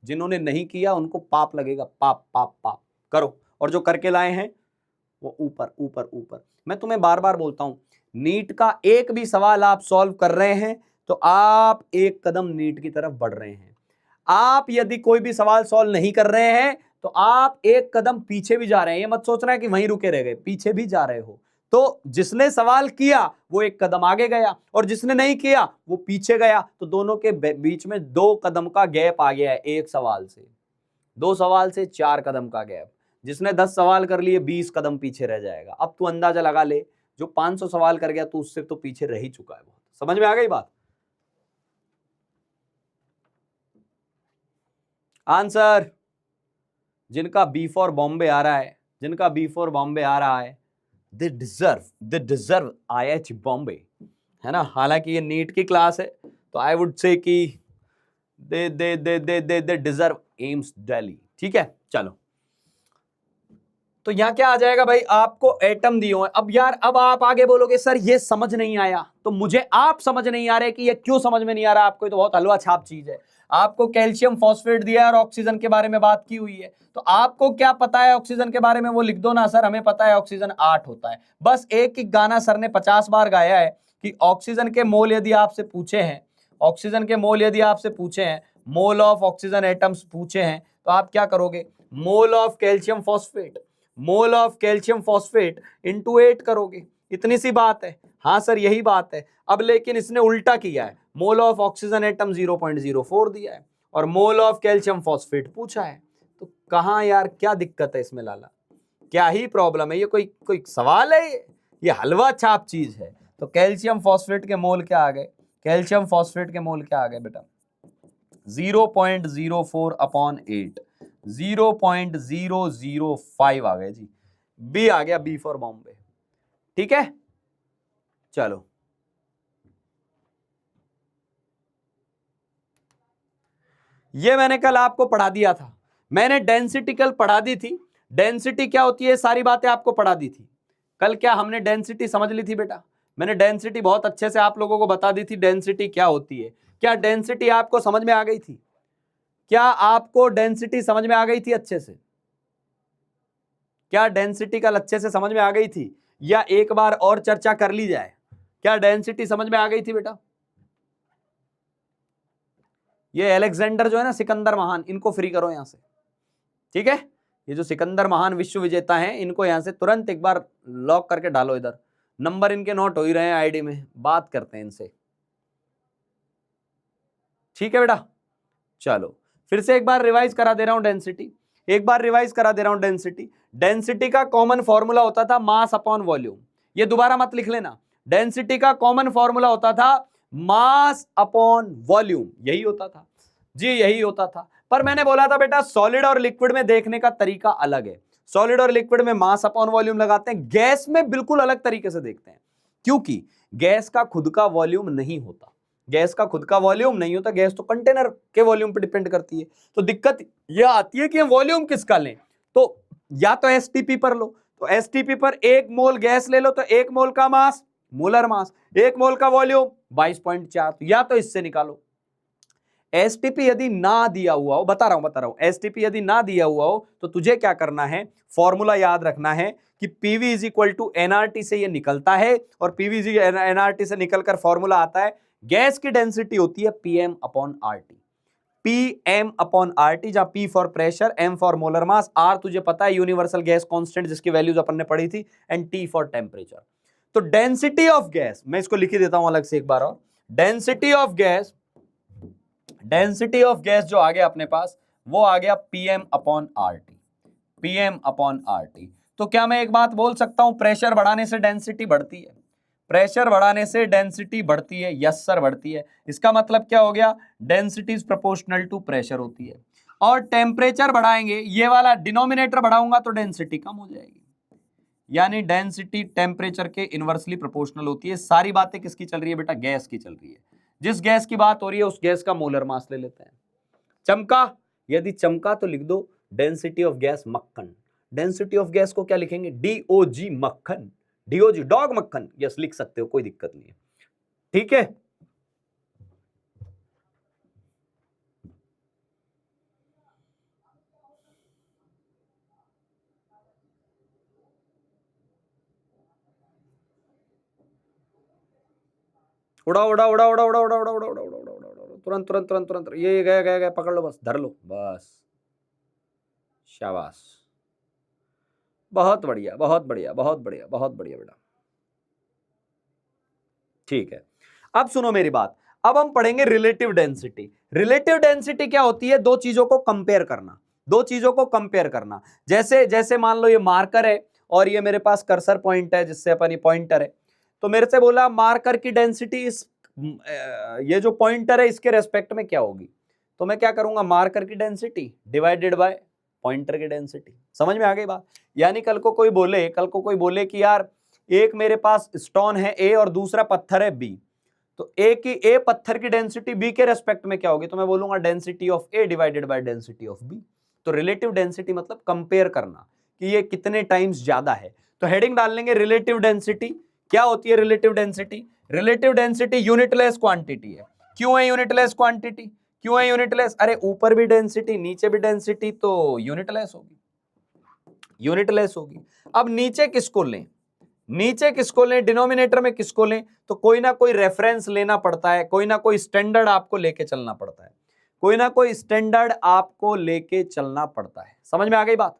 A: जिन्होंने नहीं किया उनको पाप लगेगा, पाप पाप पाप। करो, और जो करके लाए हैं वो ऊपर ऊपर ऊपर। मैं तुम्हें बार बार बोलता हूं, नीट का एक भी सवाल आप सॉल्व कर रहे हैं तो आप एक कदम नीट की तरफ बढ़ रहे हैं। आप यदि कोई भी सवाल सॉल्व नहीं कर रहे हैं तो आप एक कदम पीछे भी जा रहे हैं। ये मत सोचना है कि वहीं रुके रह गए, पीछे भी जा रहे हो। तो जिसने सवाल किया वो एक कदम आगे गया और जिसने नहीं किया वो पीछे गया, तो दोनों के बीच में 2 कदम का गैप आ गया है। एक सवाल से 2 सवाल से 4 कदम का गैप। जिसने 10 सवाल कर लिए 20 कदम पीछे रह जाएगा। अब तू अंदाजा लगा ले, जो 500 सवाल कर गया तो उससे तो पीछे रह ही चुका है बहुत। समझ में आ गई बात? आंसर, जिनका बी फॉर बॉम्बे आ रहा है, जिनका बी फॉर बॉम्बे आ रहा है, दे डिजर्व IIT बॉम्बे, है ना। हालांकि ये नीट की क्लास है, तो आई वुड से कि दे डिजर्व एम्स दिल्ली। ठीक है, चलो। तो यहां क्या आ जाएगा भाई, आपको एटम दिए हुए। अब यार, अब आप आगे बोलोगे सर ये समझ नहीं आया, तो मुझे आप समझ नहीं आ रहे कि ये क्यों समझ में नहीं आ रहा आपको, तो बहुत हलवा छाप चीज है। आपको कैल्शियम फॉस्फेट दिया है और ऑक्सीजन के बारे में बात की हुई है, तो आपको क्या पता है ऑक्सीजन के बारे में, वो लिख दो ना। सर हमें पता है ऑक्सीजन 8 होता है। बस एक ही गाना सर ने 50 बार गाया है कि ऑक्सीजन के मोल यदि आपसे पूछे हैं, ऑक्सीजन के मोल यदि आपसे पूछे हैं, मोल ऑफ ऑक्सीजन एटम्स पूछे हैं, तो आप क्या करोगे, mole of calcium phosphate, mole of calcium phosphate into 8 करोगे। इतनी सी बात है। हाँ सर यही बात है। अब लेकिन इसने उल्टा किया है, मोल ऑफ ऑक्सीजन एटम 0.04 दिया है और मोल ऑफ कैल्शियम फॉस्फेट पूछा है। तो कहां यार, क्या दिक्कत है इसमें लाला, क्या ही प्रॉब्लम है? ये कोई सवाल है? ये हलवा छाप चीज है। तो कैल्शियम फॉस्फेट के मोल क्या आ गए, कैल्शियम फॉस्फेट के मोल क्या आ गए बेटा, 0.04/8, 0.005 आ गए जी। बी आ गया, बी फॉर बॉम्बे। ठीक है, चलो। ये मैंने कल आपको पढ़ा दिया था, मैंने डेंसिटी कल पढ़ा दी थी। डेंसिटी क्या होती है, सारी बातें आपको पढ़ा दी थी कल। क्या हमने डेंसिटी समझ ली थी बेटा? मैंने डेंसिटी बहुत अच्छे से आप लोगों को बता दी थी, डेंसिटी क्या होती है। क्या डेंसिटी आपको समझ में आ गई थी? क्या आपको डेंसिटी समझ में आ गई थी अच्छे से? क्या डेंसिटी कल अच्छे से समझ में आ गई थी, या एक बार और चर्चा कर ली जाए? क्या डेंसिटी समझ में आ गई थी बेटा? ये अलेक्जेंडर जो है ना, सिकंदर महान, इनको फ्री करो यहां से। ठीक है, ये जो सिकंदर महान विश्व विजेता हैं, इनको यहां से तुरंत एक बार लॉक करके डालो इधर। नंबर इनके नोट हो ही रहे हैं आईडी में, बात करते हैं इनसे। ठीक है बेटा, चलो फिर से एक बार रिवाइज करा दे रहा हूं डेंसिटी, एक बार रिवाइज करा दे रहा हूं डेंसिटी। डेंसिटी का कॉमन फॉर्मूला होता था मास अपॉन वॉल्यूम। ये दोबारा मत लिख लेना, डेंसिटी का कॉमन फॉर्मूला होता था मास अपॉन वॉल्यूम, यही होता था जी, यही होता था। पर मैंने बोला था बेटा सॉलिड और लिक्विड में देखने का तरीका अलग है। सॉलिड और लिक्विड में मास अपॉन वॉल्यूम लगाते हैं, गैस में बिल्कुल अलग तरीके से देखते हैं, क्योंकि गैस का खुद का वॉल्यूम नहीं होता। गैस का खुद का वॉल्यूम नहीं होता, गैस तो कंटेनर के वॉल्यूम पर डिपेंड करती है। तो दिक्कत यह आती है कि हम वॉल्यूम किसका लें, तो या तो एसटीपी पर लो, तो एसटीपी पर 1 मोल गैस ले लो तो 1 मोल का मास, मोलर मास, 1 मोल का वॉल्यूम 22.4, या तो इससे निकालो। एसटीपी यदि ना दिया हुआ हो, बता रहा हूं, एसटीपी यदि ना दिया हुआ हो तो तुझे क्या करना है, फॉर्मूला याद रखना है कि PV is equal to NRT से ये निकलता है, और पीवी एनआरटी से निकलकर फॉर्मूला आता है, गैस की डेंसिटी होती है PM upon RT. PM upon RT, जहां P for pressure, M for molar mass, R तुझे पता है यूनिवर्सल गैस कांस्टेंट जिसकी वैल्यूज अपन ने पढ़ी थी, एंड टी फॉर टेम्परेचर। तो डेंसिटी ऑफ गैस, मैं इसको लिख ही देता हूं अलग से एक बार और, density of gas, density of gas जो आ गया अपने पास, वो आ गया PM upon RT, PM upon RT. तो क्या मैं एक बात बोल सकता हूं, प्रेशर बढ़ाने से डेंसिटी बढ़ती है, प्रेशर बढ़ाने से डेंसिटी बढ़ती है? यस सर बढ़ती है। इसका मतलब क्या हो गया, density is proportional to pressure होती है। और टेम्परेचर बढ़ाएंगे, ये वाला डिनोमिनेटर बढ़ाऊंगा तो डेंसिटी कम हो जाएगी, यानी डेंसिटी टेम्परेचर के इनवर्सली प्रोपोर्शनल होती है। सारी बातें किसकी चल रही है बेटा, गैस की चल रही है। जिस गैस की बात हो रही है उस गैस का मोलर मास ले लेते हैं। चमका, यदि चमका तो लिख दो डेंसिटी ऑफ गैस मक्खन। डेंसिटी ऑफ गैस को क्या लिखेंगे, डीओजी मक्खन, डीओजी डॉग मक्खन, यस लिख सकते हो, कोई दिक्कत नहीं है। ठीक है, उड़ा उड़ा उड़ा उड़ा उड़ा उड़ा उड़ा उड़ा उड़ा उड़ा उड़ा उड़ा, तुरंत तुरंत तुरंत तुरंत, ये गया गया गया, पकड़ लो बस, धर लो बस, शाबाश, बहुत बढ़िया बहुत बढ़िया बहुत बढ़िया बहुत बढ़िया बेटा। ठीक है, अब सुनो मेरी बात, अब हम पढ़ेंगे रिलेटिव डेंसिटी। रिलेटिव डेंसिटी क्या होती है, दो चीजों को कंपेयर करना। दो चीजों को कंपेयर करना। जैसे जैसे मान लो ये मार्कर है और ये मेरे पास कर्सर पॉइंट है जिससे अपन ये पॉइंटर है, तो मेरे से बोला मार्कर की डेंसिटी इस ये जो पॉइंटर है इसके रेस्पेक्ट में क्या होगी, तो मैं क्या करूंगा, मार्कर की डेंसिटी डिवाइडेड बाय पॉइंटर की डेंसिटी। समझ में आ गई बात? यानी कल को कोई बोले कि यार एक मेरे पास स्टोन है ए और दूसरा पत्थर है बी, तो ए पत्थर की डेंसिटी बी के रेस्पेक्ट में क्या होगी, तो मैं बोलूंगा density of A divided by density of B. तो रिलेटिव डेंसिटी मतलब कंपेयर करना कि ये कितने टाइम्स ज्यादा है। तो हेडिंग डाल लेंगे रिलेटिव डेंसिटी। क्या होती है relative density? Relative density unitless quantity है। क्यों है यूनिटलेस क्वांटिटी? क्यों है यूनिटलेस? अरे ऊपर भी डेंसिटी नीचे भी डेंसिटी तो यूनिटलेस होगी, यूनिटलेस होगी। अब नीचे किसको लें, नीचे किसको लें, डिनोमिनेटर में किसको लें, तो कोई ना कोई रेफरेंस लेना पड़ता है, कोई ना कोई स्टैंडर्ड आपको लेके चलना पड़ता है, कोई ना कोई स्टैंडर्ड आपको लेके चलना पड़ता है। समझ में आ गई बात?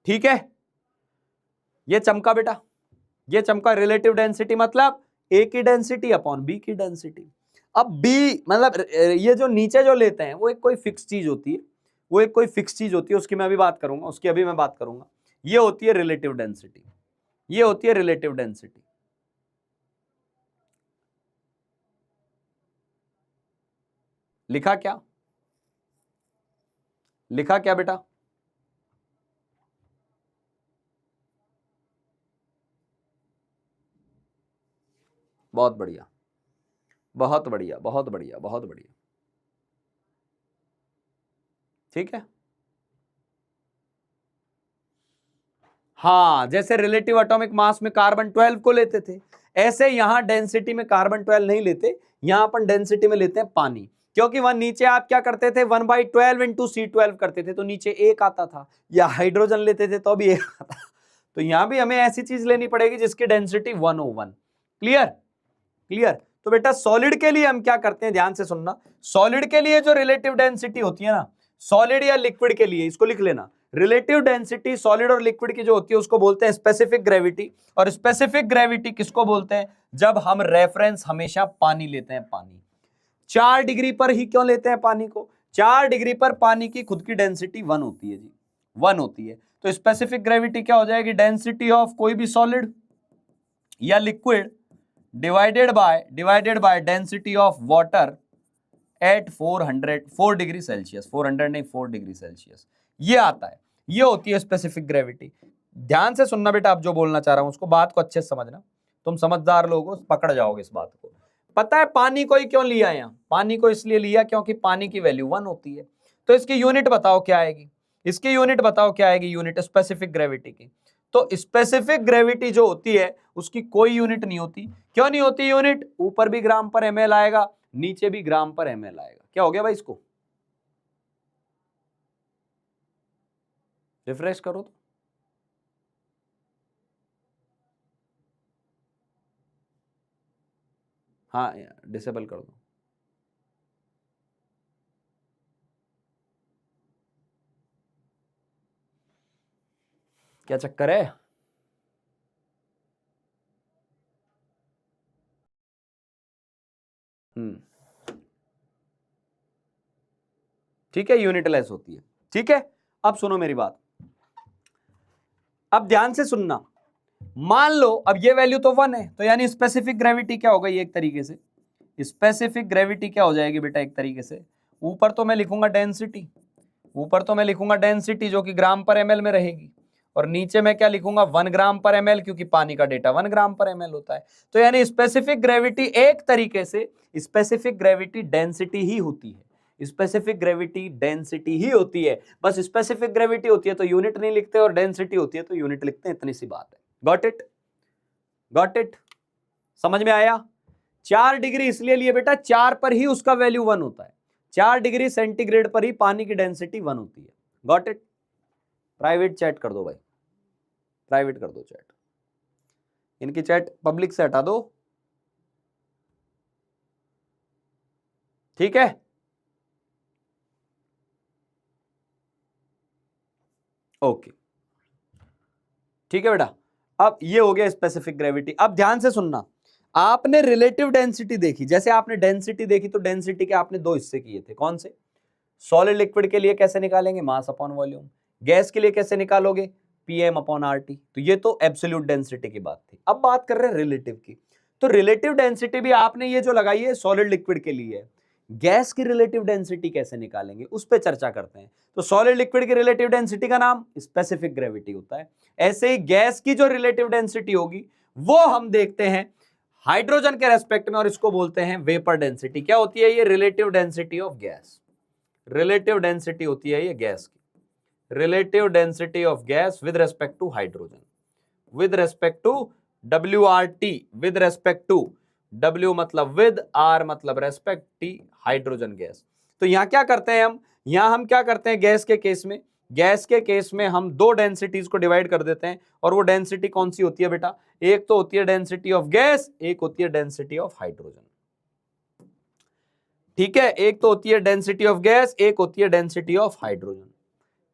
A: ठीक है, ये चमका बेटा, ये चमका। रिलेटिव डेंसिटी मतलब ए की डेंसिटी अपॉन बी की डेंसिटी। अब बी मतलब ये जो नीचे जो लेते हैं वो एक कोई फिक्स चीज होती है, वो एक कोई फिक्स चीज होती है, उसकी मैं अभी बात करूंगा, उसकी अभी मैं बात करूंगा। ये होती है रिलेटिव डेंसिटी, ये होती है रिलेटिव डेंसिटी। लिखा क्या, लिखा क्या बेटा? बहुत बढ़िया, बहुत बढ़िया, बहुत बढ़िया, बहुत बढ़िया। ठीक है, हाँ, जैसे रिलेटिव एटॉमिक मास में कार्बन 12 को लेते थे, ऐसे यहां डेंसिटी में कार्बन 12 नहीं लेते, यहां अपन डेंसिटी में लेते हैं पानी। क्योंकि वहां नीचे आप क्या करते थे, 1/12 इंटू C12 करते थे तो नीचे एक आता था, या हाइड्रोजन लेते थे तो भी एक आता। तो यहां भी हमें ऐसी चीज लेनी पड़ेगी जिसकी डेंसिटी 101। क्लियर? क्लियर? तो बेटा सॉलिड के लिए हम क्या करते हैं, ध्यान से सुनना। सॉलिड के लिए जो रिलेटिव डेंसिटी होती है ना, सॉलिड या लिक्विड के लिए, इसको लिख लेना, रिलेटिव डेंसिटी सॉलिड और लिक्विड की जो होती है उसको बोलते हैं स्पेसिफिक ग्रेविटी। और स्पेसिफिक ग्रेविटी किसको बोलते हैं? जब हम रेफरेंस हमेशा पानी लेते हैं, पानी 4 डिग्री पर ही क्यों लेते हैं पानी को? 4 डिग्री पर पानी की खुद की डेंसिटी 1 होती है जी, 1 होती है। तो स्पेसिफिक ग्रेविटी क्या हो जाएगी, डेंसिटी ऑफ कोई भी सॉलिड या liquid divided by density of water at 4 degree Celsius, 400 नहीं 4 डिग्री सेल्सियस, ये आता है, ये होती है स्पेसिफिक ग्रेविटी। ध्यान से सुनना बेटा, आप जो बोलना चाह रहा हूं उसको, बात को अच्छे से समझना, तुम समझदार लोग हो, पकड़ जाओगे इस बात को। पता है पानी को ही क्यों लिया यहां? पानी को इसलिए लिया क्योंकि पानी की वैल्यू 1 होती है। तो इसकी यूनिट बताओ क्या आएगी, इसकी यूनिट बताओ क्या आएगी, यूनिट स्पेसिफिक ग्रेविटी की। तो स्पेसिफिक ग्रेविटी जो होती है उसकी कोई यूनिट नहीं होती। क्यों नहीं होती यूनिट? ऊपर भी ग्राम पर ml आएगा, नीचे भी ग्राम पर ml आएगा। क्या हो गया भाई, इसको रिफ्रेश करो तो। हाँ, डिसेबल कर दो। क्या चक्कर है? ठीक है, यूनिटलेस होती है। ठीक है, अब सुनो मेरी बात, अब ध्यान से सुनना। मान लो अब ये वैल्यू तो 1 है, तो यानी स्पेसिफिक ग्रेविटी क्या हो गई एक तरीके से, स्पेसिफिक ग्रेविटी क्या हो जाएगी बेटा एक तरीके से, ऊपर तो मैं लिखूंगा डेंसिटी, ऊपर तो मैं लिखूंगा डेंसिटी जो कि ग्राम पर ml में रहेगी, और नीचे मैं क्या लिखूंगा 1 ग्राम पर ml, क्योंकि पानी का डेटा 1 ग्राम पर ml होता है। तो यानी स्पेसिफिक ग्रेविटी एक तरीके से, स्पेसिफिक ग्रेविटी डेंसिटी ही होती है, स्पेसिफिक ग्रेविटी डेंसिटी ही होती है। बस स्पेसिफिक ग्रेविटी होती है तो यूनिट नहीं लिखते, और डेंसिटी होती है तो यूनिट लिखते हैं, इतनी सी बात है। Got it? Got it? समझ में आया? 4 डिग्री इसलिए लिए बेटा, 4 पर ही उसका वैल्यू 1 होता है, 4 डिग्री सेंटीग्रेड पर ही पानी की डेंसिटी 1 होती है। Got it? प्राइवेट चैट कर दो भाई, प्राइवेट कर दो चैट, इनकी चैट पब्लिक से हटा दो। ठीक है, ओके, ठीक है बेटा। अब ये हो गया स्पेसिफिक ग्रेविटी। अब ध्यान से सुनना, आपने रिलेटिव डेंसिटी देखी, जैसे आपने डेंसिटी देखी तो डेंसिटी के आपने दो हिस्से किए थे, कौन से? सॉलिड लिक्विड के लिए कैसे निकालेंगे, मास अपॉन वॉल्यूम। गैस के लिए कैसे निकालोगे, पीएम अपॉन आरटी। तो ये तो एब्सोल्यूट डेंसिटी की बात थी। अब बात कर रहे हैं रिलेटिव की। तो रिलेटिव डेंसिटी भी आपने ये जो लगाई है सॉलिड लिक्विड के लिए है। गैस की रिलेटिव डेंसिटी कैसे निकालेंगे उस पर चर्चा करते हैं। तो सॉलिड लिक्विड की रिलेटिव डेंसिटी का नाम स्पेसिफिक ग्रेविटी होता है। ऐसे ही गैस की जो रिलेटिव डेंसिटी होगी वो हम देखते हैं हाइड्रोजन के रेस्पेक्ट में, और इसको बोलते हैं वेपर डेंसिटी। क्या होती है ये, relative density of gas. Relative density होती है ये गैस की, relative density of gas with respect to hydrogen, with respect to WRT, with respect to W मतलब विद, R मतलब रेस्पेक्ट, T हाइड्रोजन गैस। तो यहां क्या करते हैं हम क्या करते हैं गैस के केस में हम दो डेंसिटीज को डिवाइड कर देते हैं, और वो डेंसिटी कौन सी होती है बेटा, एक तो होती है डेंसिटी ऑफ गैस, एक होती है डेंसिटी ऑफ हाइड्रोजन। ठीक है, एक तो होती है डेंसिटी ऑफ गैस, एक होती है डेंसिटी ऑफ हाइड्रोजन।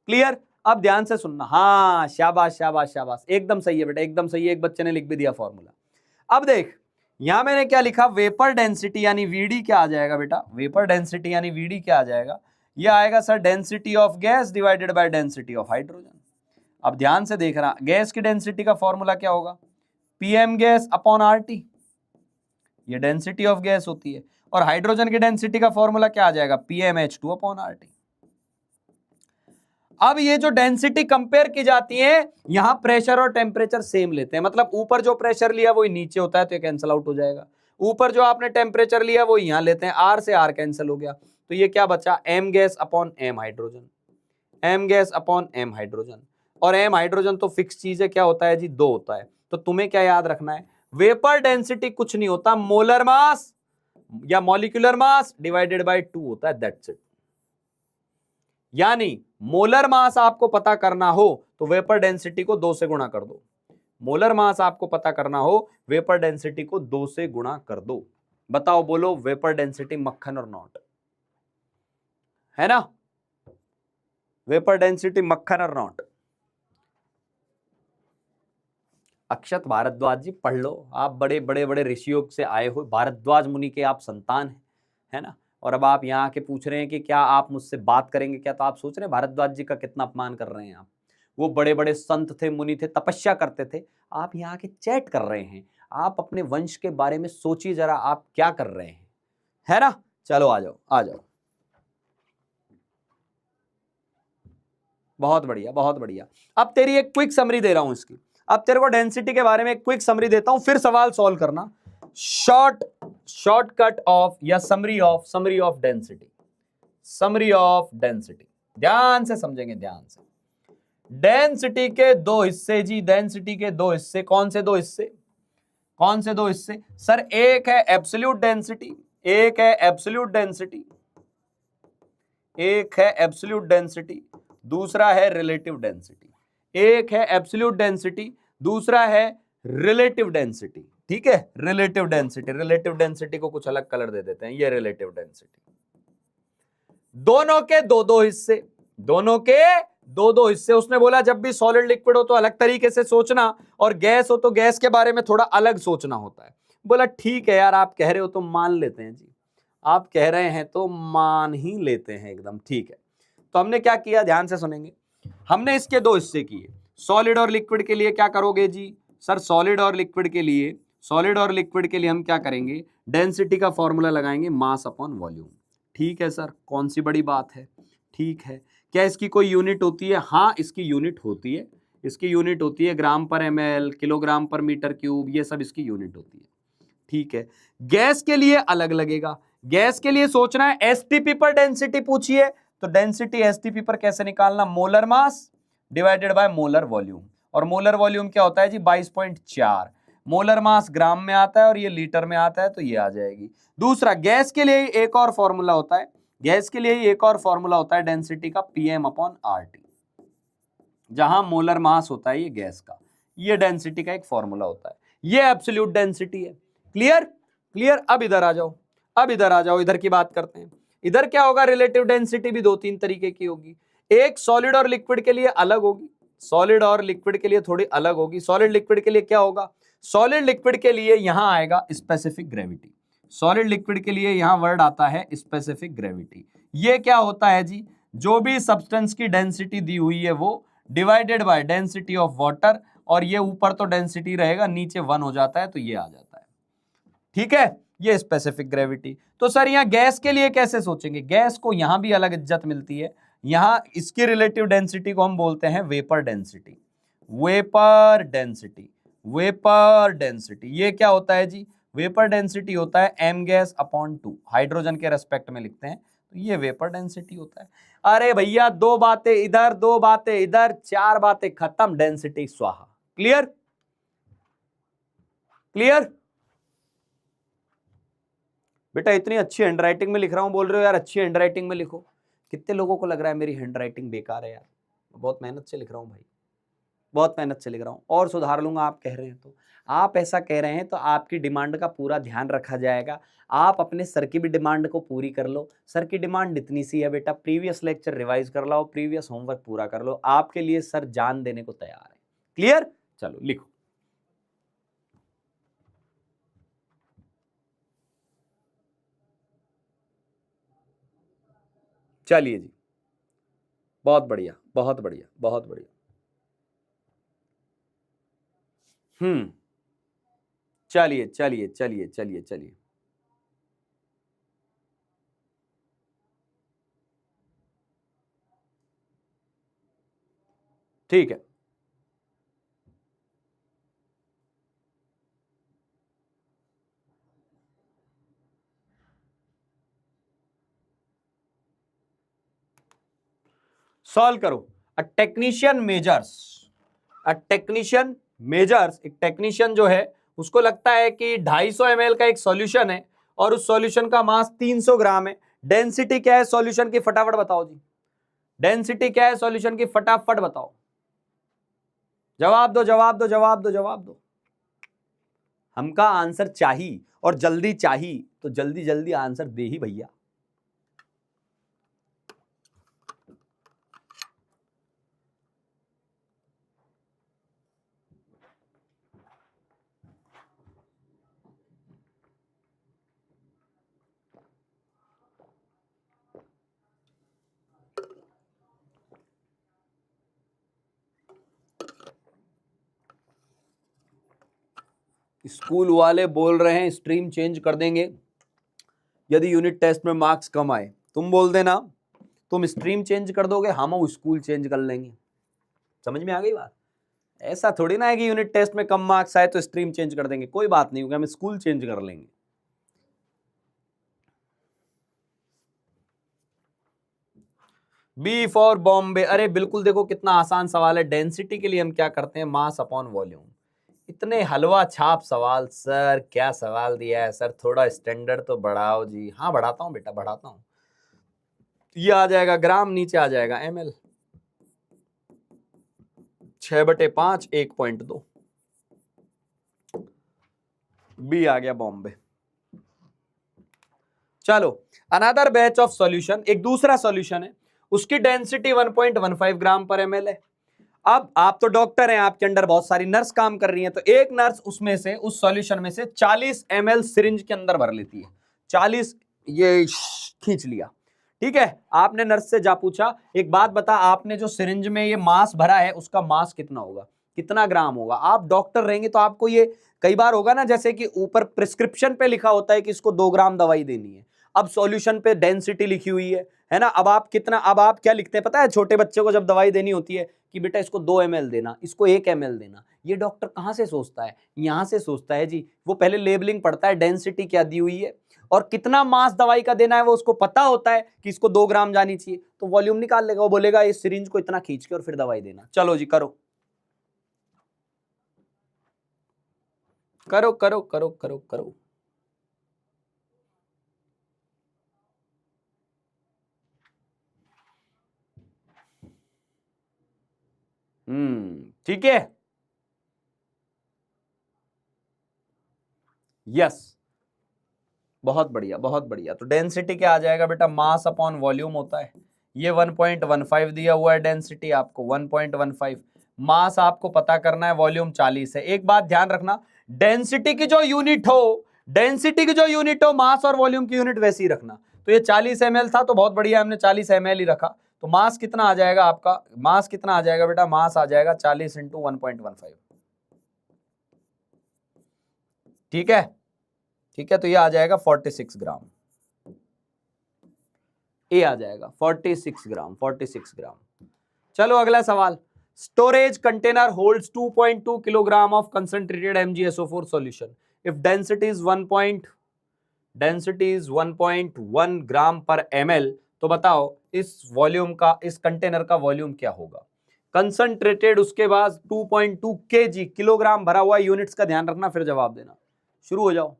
A: क्लियर। अब ध्यान से सुनना, हाँ शाबाश शाबाश शाबाश, एकदम सही है बेटा, एकदम सही है। एक बच्चे ने लिख भी दिया फॉर्मूला। अब देख यहां मैंने क्या लिखा, वेपर डेंसिटी यानी वीडी क्या आ जाएगा बेटा, वेपर डेंसिटी यानी वीडी क्या आ जाएगा, ये आएगा sir density of gas divided by density of hydrogen. अब ध्यान से देख रहा, गैस की डेंसिटी का फॉर्मूला क्या होगा, पीएम गैस अपॉन आरटी, ये डेंसिटी ऑफ गैस होती है। और हाइड्रोजन की डेंसिटी का फॉर्मूला क्या आ जाएगा, पीएमएच2 अपॉन आरटी। अब ये जो डेंसिटी कंपेयर की जाती है, यहां प्रेशर और टेम्परेचर सेम लेते हैं, मतलब ऊपर जो प्रेशर लिया वो नीचे होता है तो ये कैंसिल आउट हो जाएगा, ऊपर जो आपने टेम्परेचर लिया वो यहां लेते हैं, आर से आर कैंसिल हो गया, तो ये क्या बचा, M gas upon M hydrogen, M gas upon M hydrogen. और एम हाइड्रोजन तो फिक्स चीज है, क्या होता है जी, 2 होता है। तो तुम्हें क्या याद रखना है, वेपर डेंसिटी कुछ नहीं होता, मोलर मास या मॉलिक्यूलर मास डिवाइडेड बाय 2 होता है, दैट्स इट। यानी मोलर मास आपको पता करना हो तो वेपर डेंसिटी को 2 से गुणा कर दो, मोलर मास आपको पता करना हो वेपर डेंसिटी को 2 से गुणा कर दो। बताओ बोलो, वेपर डेंसिटी मक्खन और नॉट, है ना, वेपर डेंसिटी मक्खन और नॉट। अक्षत भारद्वाज जी पढ़ लो, आप बड़े बड़े बड़े ऋषियों से आए हो, भारद्वाज मुनि के आप संतान हैं, है ना, और अब आप यहाँ आके पूछ रहे हैं कि क्या आप मुझसे बात करेंगे क्या, तो आप सोच रहे हैं भारद्वाज जी का कितना अपमान कर रहे हैं आप। वो बड़े बड़े संत थे, मुनि थे, तपस्या करते थे, आप यहाँ आके चैट कर रहे हैं। आप अपने वंश के बारे में सोचिए जरा, आप क्या कर रहे हैं, है ना। चलो आ जाओ आ जाओ, बहुत बढ़िया बहुत बढ़िया। अब तेरी एक क्विक समरी दे रहा हूं इसकी, अब तेरे को डेंसिटी के बारे में एक क्विक समरी देता हूं, फिर सवाल सॉल्व करना। शॉर्टकट ऑफ या summary of density, summary of density, ध्यान से समझेंगे, ध्यान से। डेंसिटी के 2 हिस्से जी, डेंसिटी के 2 हिस्से, कौन से 2 हिस्से, कौन से 2 हिस्से सर, एक है एब्सोल्यूट डेंसिटी, एक है एब्सोल्यूट डेंसिटी, एक है एब्सोल्यूट डेंसिटी, दूसरा है रिलेटिव डेंसिटी। एक है एब्सोल्यूट डेंसिटी, दूसरा है रिलेटिव डेंसिटी। ठीक है, रिलेटिव डेंसिटी, रिलेटिव डेंसिटी को कुछ अलग कलर दे देते हैं, ये रिलेटिव डेंसिटी। दोनों के 2-2 हिस्से, दोनों के 2-2 हिस्से। उसने बोला जब भी सॉलिड लिक्विड हो तो अलग तरीके से सोचना, और गैस हो तो गैस के बारे में थोड़ा अलग सोचना होता है। बोला ठीक है यार, आप कह रहे हो तो मान लेते हैं जी, आप कह रहे हैं तो मान ही लेते हैं, एकदम ठीक है। तो हमने क्या किया, ध्यान से सुनेंगे, हमने इसके 2 हिस्से किए। सॉलिड और लिक्विड के लिए क्या करोगे जी सर, सॉलिड और लिक्विड के लिए, सॉलिड और लिक्विड के लिए हम क्या करेंगे, डेंसिटी का फॉर्मूला लगाएंगे, मास अपॉन वॉल्यूम। ठीक है सर, कौन सी बड़ी बात है, ठीक है। क्या इसकी कोई यूनिट होती है, हाँ इसकी यूनिट होती है, इसकी यूनिट होती है ग्राम पर ml, किलोग्राम पर मीटर क्यूब, ये सब इसकी यूनिट होती है। ठीक है, गैस के लिए अलग लगेगा, गैस के लिए सोचना है एसटीपी पर डेंसिटी पूछिए, तो डेंसिटी एसटीपी पर कैसे निकालना, molar mass divided by molar volume. और मोलर वॉल्यूम क्या होता है जी, 22.4। मोलर मास ग्राम में आता है और ये लीटर में आता है, तो ये आ जाएगी। दूसरा, गैस के लिए एक और फॉर्मूला होता है, गैस के लिए एक और फॉर्मूला होता है डेंसिटी का, पीएम अपॉन आरटी, जहां मोलर मास होता है ये गैस का, ये डेंसिटी का एक फॉर्मूला होता है, ये एब्सोल्यूट डेंसिटी है। Clear clear. अब इधर आ जाओ, अब इधर आ जाओ, इधर की बात करते हैं। इधर क्या होगा, रिलेटिव डेंसिटी भी 2-3 तरीके की होगी, एक सॉलिड और लिक्विड के लिए अलग होगी, सॉलिड और लिक्विड के लिए थोड़ी अलग होगी। सॉलिड लिक्विड के लिए क्या होगा, सॉलिड लिक्विड के लिए यहां आएगा स्पेसिफिक ग्रेविटी, सॉलिड लिक्विड के लिए यहां वर्ड आता है स्पेसिफिक ग्रेविटी, ये क्या होता है जी, जो भी सब्सटेंस की डेंसिटी दी हुई है वो divided by density of water, और ये ऊपर तो डेंसिटी रहेगा, नीचे 1 हो जाता है, तो ये आ जाता है। ठीक है, ये स्पेसिफिक ग्रेविटी। तो सर यहां गैस के लिए कैसे सोचेंगे? गैस को यहां भी अलग इज्जत मिलती है। यहां इसकी रिलेटिव डेंसिटी को हम बोलते हैं vapour density. Vapour density, vapour density ये क्या होता है जी? वेपर डेंसिटी होता है m गैस अपॉन 2, हाइड्रोजन के रेस्पेक्ट में लिखते हैं, तो ये वेपर डेंसिटी होता है। अरे भैया, 2 बातें इधर 2 बातें इधर, 4 बातें खत्म, डेंसिटी स्वाहा। क्लियर? क्लियर? बेटा इतनी अच्छी हैंडराइटिंग में लिख रहा हूं, बोल रहे हो यार अच्छी हैंडराइटिंग में लिखो। कितने लोगों को लग रहा है मेरी हैंडराइटिंग बेकार है यार? बहुत मेहनत से लिख रहा हूं भाई, बहुत मेहनत से लिख रहा हूं, और सुधार लूंगा। आप कह रहे हैं तो, आप ऐसा कह रहे हैं तो आपकी डिमांड का पूरा ध्यान रखा जाएगा। आप अपने सर की भी डिमांड को पूरी कर लो। सर की डिमांड इतनी सी है बेटा, प्रीवियस लेक्चर रिवाइज कर लो, प्रीवियस होमवर्क पूरा कर लो, आपके लिए सर जान देने को तैयार है। क्लियर? चलो लिखो। चलिए जी, बहुत बढ़िया, बहुत बढ़िया, बहुत बढ़िया। चलिए चलिए चलिए चलिए चलिए, ठीक है। सॉल्व करो। A technician measures, a technician measures, एक टेक्नीशियन जो है उसको लगता है कि 250 ml का एक सॉल्यूशन है और उस सॉल्यूशन का मास 300 ग्राम है। डेंसिटी क्या है सॉल्यूशन की? फटाफट बताओ जी, डेंसिटी क्या है सॉल्यूशन की? फटाफट बताओ, जवाब दो जवाब दो जवाब दो जवाब दो। हमका आंसर चाहिए और जल्दी चाहिए, तो जल्दी जल्दी आंसर दे ही भैया। स्कूल वाले बोल रहे हैं स्ट्रीम चेंज कर देंगे यदि यूनिट टेस्ट में मार्क्स कम आए। तुम बोल देना तुम स्ट्रीम चेंज कर दोगे, हम स्कूल चेंज कर लेंगे। समझ में आ गई बात? ऐसा थोड़ी ना है कि यूनिट टेस्ट में कम मार्क्स आए तो स्ट्रीम चेंज कर देंगे, कोई बात नहीं होगी, हम स्कूल चेंज कर लेंगे। B for Bombay. अरे बिल्कुल, देखो कितना आसान सवाल है। डेंसिटी के लिए हम क्या करते हैं? मास अपॉन वॉल्यूम। इतने हलवा छाप सवाल सर, क्या सवाल दिया है सर, थोड़ा स्टैंडर्ड तो बढ़ाओ जी। हाँ बढ़ाता हूं बेटा, बढ़ाता हूं। ये आ जाएगा ग्राम, नीचे आ जाएगा ml, 6/5 1.2। बी आ गया बॉम्बे। चलो अनदर बैच ऑफ सॉल्यूशन, एक दूसरा सॉल्यूशन है, उसकी डेंसिटी 1.15 ग्राम पर ml है। अब आप तो डॉक्टर हैं, आपके अंडर बहुत सारी नर्स काम कर रही हैं, तो एक नर्स उसमें से, उस सॉल्यूशन में से 40 ml सिरिंज के अंदर भर लेती है। 40, ये खींच लिया, ठीक है। आपने नर्स से जा पूछा, एक बात बता, आपने जो सिरिंज में ये मास भरा है उसका मास कितना होगा, कितना ग्राम होगा? आप डॉक्टर रहेंगे तो आपको ये कई बार होगा ना, जैसे कि ऊपर प्रिस्क्रिप्शन पे लिखा होता है कि इसको 2 ग्राम दवाई देनी है, अब सॉल्यूशन पे डेंसिटी लिखी हुई है ना। अब आप कितना, अब आप क्या लिखते हैं पता है? छोटे बच्चे को जब दवाई देनी होती है कि बेटा इसको 2 ml देना, इसको 1 ml देना, ये डॉक्टर कहां से सोचता है? यहां से सोचता है जी। वो पहले लेबलिंग पढ़ता है, डेंसिटी क्या दी हुई है और कितना मास दवाई का देना है, वो उसको पता होता है कि इसको 2 ग्राम जानी चाहिए, तो वॉल्यूम निकाल लेगा। वो बोलेगा इस सिरिंज को इतना खींच के और फिर दवाई देना। चलो जी करो करो करो करो करो करो। ठीक है, यस, बहुत बढ़िया बहुत बढ़िया। तो डेंसिटी क्या आ जाएगा बेटा? मास अपॉन वॉल्यूम होता है। ये 1.15 दिया हुआ है डेंसिटी आपको, 1.15। मास आपको पता करना है, वॉल्यूम 40 है। एक बात ध्यान रखना, डेंसिटी की जो यूनिट हो, डेंसिटी की जो यूनिट हो, मास और वॉल्यूम की यूनिट वैसी ही रखना। तो ये 40 ml था, तो बहुत बढ़िया, हमने 40 ml ही रखा। तो मास कितना आ जाएगा आपका, मास कितना आ जाएगा बेटा, मास आ जाएगा 40 × 1.15। ठीक है, ठीक है, तो ये आ जाएगा 46 ग्राम, ये आ जाएगा 46 ग्राम, 46 ग्राम। चलो अगला सवाल, storage container holds 2.2 kilogram of concentrated MgSO4 solution if density is 1.1 ग्राम पर ml। तो बताओ इस वॉल्यूम का, इस कंटेनर का वॉल्यूम क्या होगा। कंसंट्रेटेड, उसके बाद 2.2 kg, किलोग्राम भरा हुआ, यूनिट्स का ध्यान रखना, फिर जवाब देना। शुरू हो जाओ।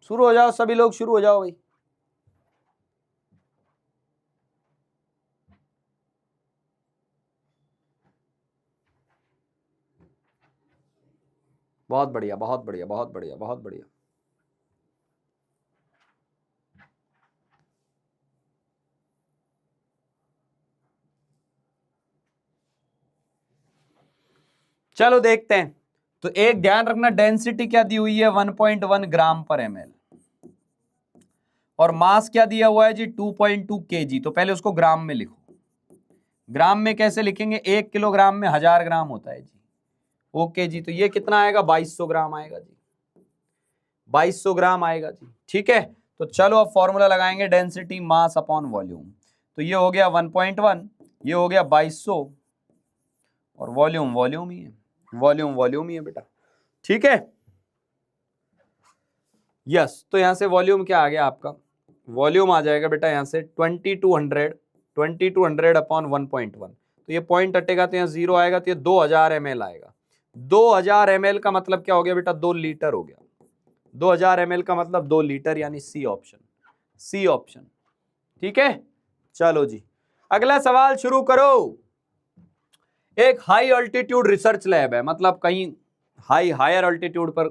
A: शुरू हो जाओ सभी लोग, शुरू हो जाओ भाई। बहुत बढ़िया, बहुत बढ़िया, बहुत बढ़िया, बहुत बढ़िया। चलो देखते हैं। तो एक ध्यान रखना, डेंसिटी क्या दी हुई है 1.1 ग्राम पर ml, और मास क्या दिया हुआ है जी 2.2 kg। तो पहले उसको ग्राम में लिखो। ग्राम में कैसे लिखेंगे, 1 किलोग्राम में 1000 ग्राम होता है जी। ओके जी, तो ये कितना आएगा, 2200 ग्राम आएगा जी, 2200 ग्राम आएगा जी। ठीक है, तो चलो अब फॉर्मूला लगाएंगे, डेंसिटी मास अपॉन वॉल्यूम। तो ये हो गया 1.1, ये हो गया 2200, और वॉल्यूम वॉल्यूम ही है, वॉल्यूम वॉल्यूम ही है बेटा। ठीक है, यस। तो यहां से वॉल्यूम क्या आ गया आपका, वॉल्यूम आ जाएगा बेटा यहां से 2200 अपॉन 1.1। तो ये पॉइंट हटेगा तो यहाँ 0 आएगा, तो ये 2000 ml आएगा। 2000 ml का मतलब क्या हो गया बेटा, 2 लीटर हो गया। 2000 ml का मतलब 2 लीटर, यानी सी ऑप्शन, सी ऑप्शन। ठीक है, चलो जी अगला सवाल शुरू करो। एक हाई अल्टीट्यूड रिसर्च लैब है, मतलब कहीं हायर अल्टीट्यूड पर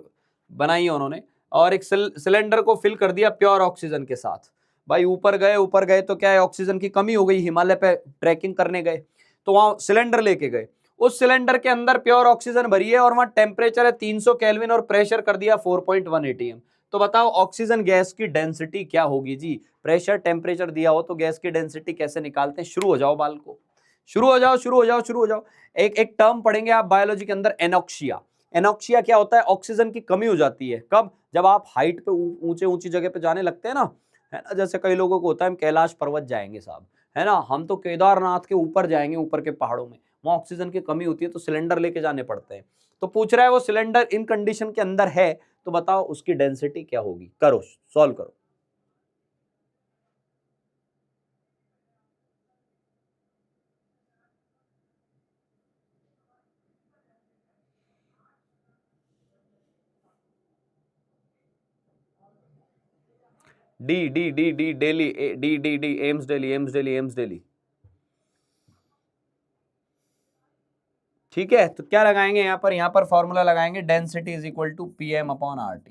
A: बनाई है उन्होंने, और एक सिलेंडर को फिल कर दिया प्योर ऑक्सीजन के साथ। भाई ऊपर गए तो क्या है, ऑक्सीजन की कमी हो गई, हिमालय पे ट्रैकिंग करने गए, तो वहां सिलेंडर लेके गए, उस सिलेंडर के अंदर प्योर ऑक्सीजन भरी है, और वहां टेम्परेचर है 300 केल्विन और प्रेशर कर दिया 4.1 atm। तो बताओ ऑक्सीजन गैस की डेंसिटी क्या होगी जी। प्रेशर टेम्परेचर दिया हो तो गैस की डेंसिटी कैसे निकालते हैं। शुरू हो जाओ बाल को, शुरू हो जाओ, शुरू हो जाओ, शुरू हो जाओ। एक टर्म पढ़ेंगे आप बायोलॉजी के अंदर, एनॉक्सिया। एनॉक्सिया क्या होता है, ऑक्सीजन की कमी हो जाती है कब, जब आप हाइट पे ऊंचे ऊंची जगह पे जाने लगते हैं ना, है ना। जैसे कई लोगों को होता है हम कैलाश पर्वत जाएंगे साहब, है ना, हम तो केदारनाथ के ऊपर जाएंगे, ऊपर के पहाड़ों में, वहां ऑक्सीजन की कमी होती है तो सिलेंडर लेके जाने पड़ते हैं। तो पूछ रहा है वो सिलेंडर इन कंडीशन के अंदर है, तो बताओ उसकी डेंसिटी क्या होगी। करो, सॉल्व करो। D D D D Delhi, D D D AIIMS Delhi, AIIMS Delhi, AIIMS Delhi. ठीक है, तो क्या लगाएंगे यहाँ पर फॉर्मूला लगाएंगे, density is equal to PM upon RT।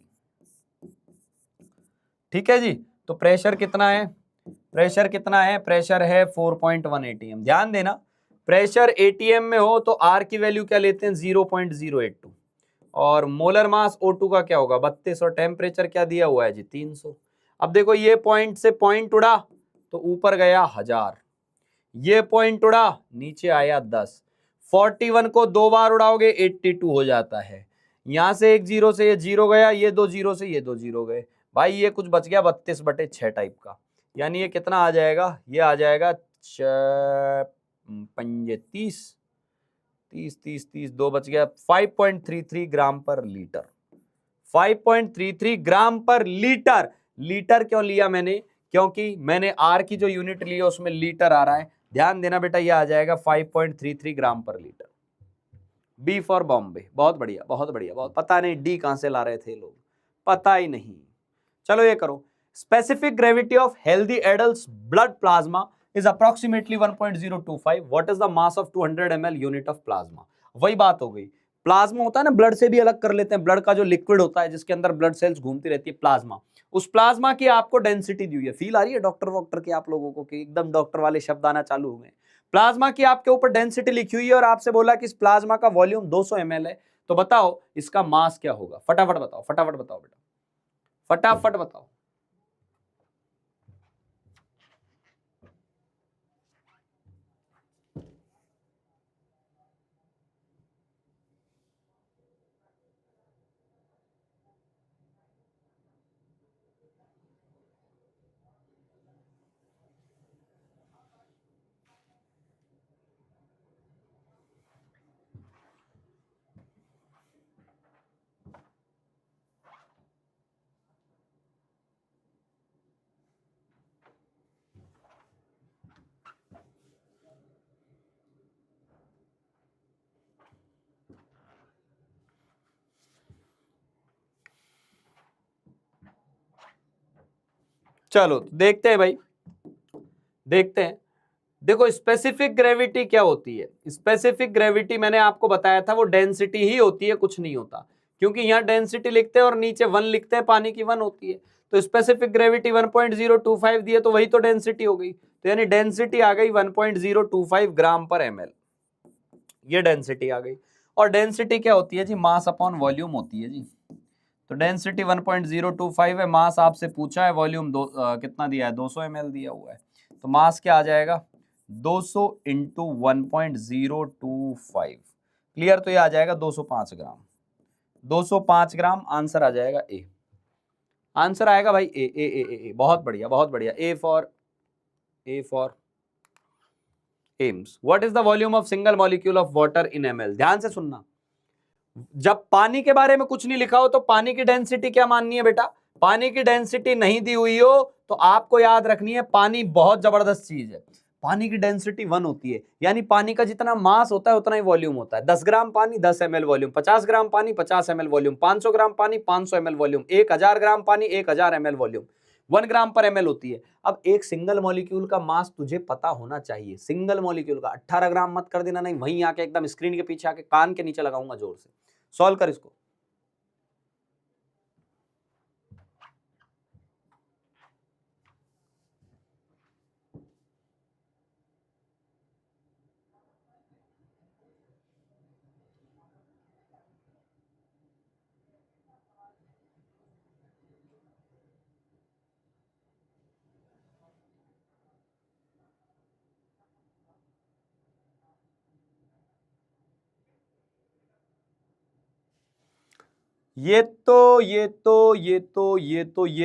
A: ठीक है जी, तो प्रेशर कितना है, प्रेशर कितना है, प्रेशर है 4.1 atm। ध्यान देना, प्रेशर atm में हो तो R की वैल्यू क्या लेते हैं 0.082, और मोलर मास O2 का क्या होगा 32, और टेम्परेचर क्या दिया हुआ है जी 300। अब देखो ये पॉइंट से पॉइंट उड़ा तो ऊपर गया 1000, ये पॉइंट उड़ा नीचे आया 10, 41 को 2 बार उड़ाओगे 82 हो जाता है। यहां से एक जीरो से ये जीरो गया, ये 2 जीरो से ये 2 जीरो गए, भाई ये कुछ बच गया 32/6 टाइप का, यानी ये कितना आ जाएगा, ये आ जाएगा 30, 30, 2 बच गया 5.33 ग्राम पर लीटर। 5.33 ग्राम पर लीटर। लीटर क्यों लिया मैंने, क्योंकि मैंने आर की जो यूनिट ली है उसमें लीटर आ रहा है। ध्यान देना बेटा, ये आ जाएगा 5.33 ग्राम पर लीटर। B for Bombay. बहुत बढ़िया, बहुत बढ़िया, बहुत। पता नहीं डी कहां से ला रहे थे लोग, पता ही नहीं। चलो ये करो, specific gravity of healthy adults blood plasma is approximately 1.025. What is the mass of 200 ml unit of plasma? वही बात हो गई, प्लाज्मा होता है ना, ब्लड से भी अलग कर लेते हैं, ब्लड का जो लिक्विड होता है जिसके अंदर ब्लड सेल्स घूमती रहती है, प्लाज्मा। उस प्लाज्मा की आपको डेंसिटी दी हुई है। फील आ रही है डॉक्टर वॉक्टर की आप लोगों को कि एकदम डॉक्टर वाले शब्द आना चालू हो गए। प्लाज्मा की आपके ऊपर डेंसिटी लिखी हुई है और आपसे बोला कि इस प्लाज्मा का वॉल्यूम 200 ml है, तो बताओ इसका मास क्या होगा? फटाफट बताओ, फटाफट बताओ बेटा, फटाफट बताओ। चलो देखते हैं भाई, देखते हैं। देखो स्पेसिफिक ग्रेविटी क्या होती है? स्पेसिफिक ग्रेविटी मैंने आपको बताया था वो डेंसिटी ही होती है, कुछ नहीं होता, क्योंकि यहाँ डेंसिटी लिखते हैं और नीचे 1 लिखते हैं, पानी की 1 होती है। तो स्पेसिफिक ग्रेविटी 1.025 दी है, तो वही तो डेंसिटी हो गई। तो यानी डेंसिटी आ गई 1.025 ग्राम पर ml, ये डेंसिटी आ गई। और डेंसिटी क्या होती है जी? मास अपॉन वॉल्यूम होती है जी। तो डेंसिटी 1.025 है, मास आपसे पूछा है, वॉल्यूम कितना दिया है? 200 ml दिया हुआ है। तो मास क्या आ जाएगा? 200 इंटू 1.025, क्लियर? तो ये आ जाएगा 205 ग्राम। 205 ग्राम आंसर आ जाएगा ए। आंसर आएगा भाई ए ए ए ए, ए। बहुत बढ़िया, बहुत बढ़िया। A for AIIMS. What is the volume of single molecule of water in ml? ध्यान से सुनना, जब पानी के बारे में कुछ नहीं लिखा हो तो पानी की डेंसिटी क्या माननी है बेटा? पानी की डेंसिटी नहीं दी हुई हो तो आपको याद रखनी है पानी बहुत जबरदस्त चीज है। पानी की डेंसिटी 1 होती है, यानी पानी का जितना मास होता है उतना ही वॉल्यूम होता है। 10 ग्राम पानी 10 ml वॉल्यूम, 50 ग्राम पानी 50 ml वॉल्यूम, 500 ग्राम पानी 500 ml वॉल्यूम, 1000 ग्राम पानी 1000 ml वॉल्यूम, 1 ग्राम पर ml होती है। अब एक सिंगल मॉलिक्यूल का मास तुझे पता होना चाहिए, सिंगल मॉलिक्यूल का। 18 ग्राम मत कर देना, नहीं वहीं आके एकदम स्क्रीन के पीछे आके कान के नीचे लगाऊंगा जोर से। सॉल्व कर इसको। ये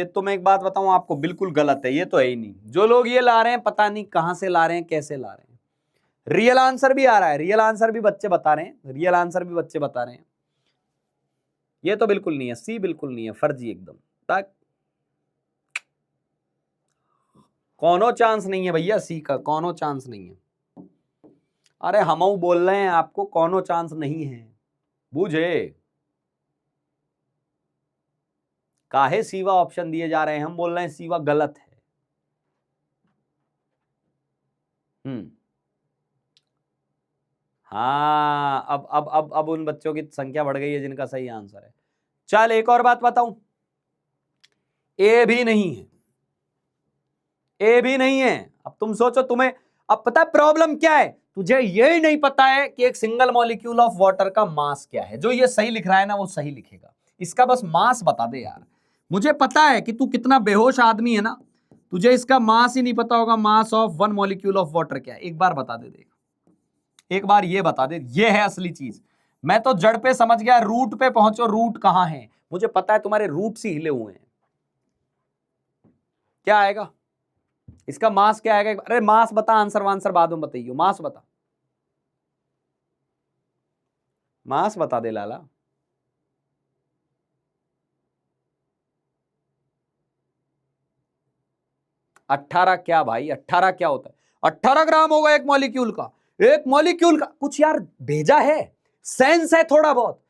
A: तो मैं एक बात बताऊं आपको, बिल्कुल गलत है। ये तो है ही नहीं। जो लोग ये ला रहे हैं पता नहीं कहां से ला रहे हैं, कैसे ला रहे हैं। रियल आंसर भी आ रहा है, रियल आंसर भी बच्चे बता रहे हैं, रियल आंसर भी बच्चे बता रहे हैं। ये तो बिल्कुल नहीं है, सी बिल्कुल नहीं है, फर्जी एकदम। तक कोनो चांस नहीं है भैया, सी का कोनो चांस नहीं है। अरे हम बोल रहे हैं आपको कोनो चांस नहीं है, बूझे? काहे सीवा ऑप्शन दिए जा रहे हैं? हम बोल रहे हैं सीवा गलत है। हाँ, अब उन बच्चों की संख्या बढ़ गई है जिनका सही आंसर है। चल एक और बात बताऊं, ए भी नहीं है, ए भी नहीं है। अब तुम सोचो, तुम्हें अब पता है प्रॉब्लम क्या है? तुझे यही नहीं पता है कि एक सिंगल मॉलिक्यूल ऑफ वाटर का मास क्या है। जो ये सही लिख रहा है ना वो सही लिखेगा, इसका बस मास बता दे यार। मुझे पता है कि तू कितना बेहोश आदमी है ना, तुझे इसका मास ही नहीं पता होगा। Mass of 1 molecule of water क्या है? एक बार बता दे, देख एक बार ये बता दे। ये है असली चीज। मैं तो जड़ पे समझ गया, रूट पे पहुंचो। रूट कहां है? मुझे पता है तुम्हारे रूट से हिले हुए हैं। क्या आएगा इसका मास? क्या आएगा? अरे मास बता, आंसर वांसर बाद में बताइए। मास बता, मास बता दे लाला। अट्ठारह क्या भाई? 18 क्या होता है? 18 ग्राम होगा एक मॉलिक्यूल का। एक मॉलिक्यूल का कुछ यार भेजा है, सेंस है थोड़ा बहुत।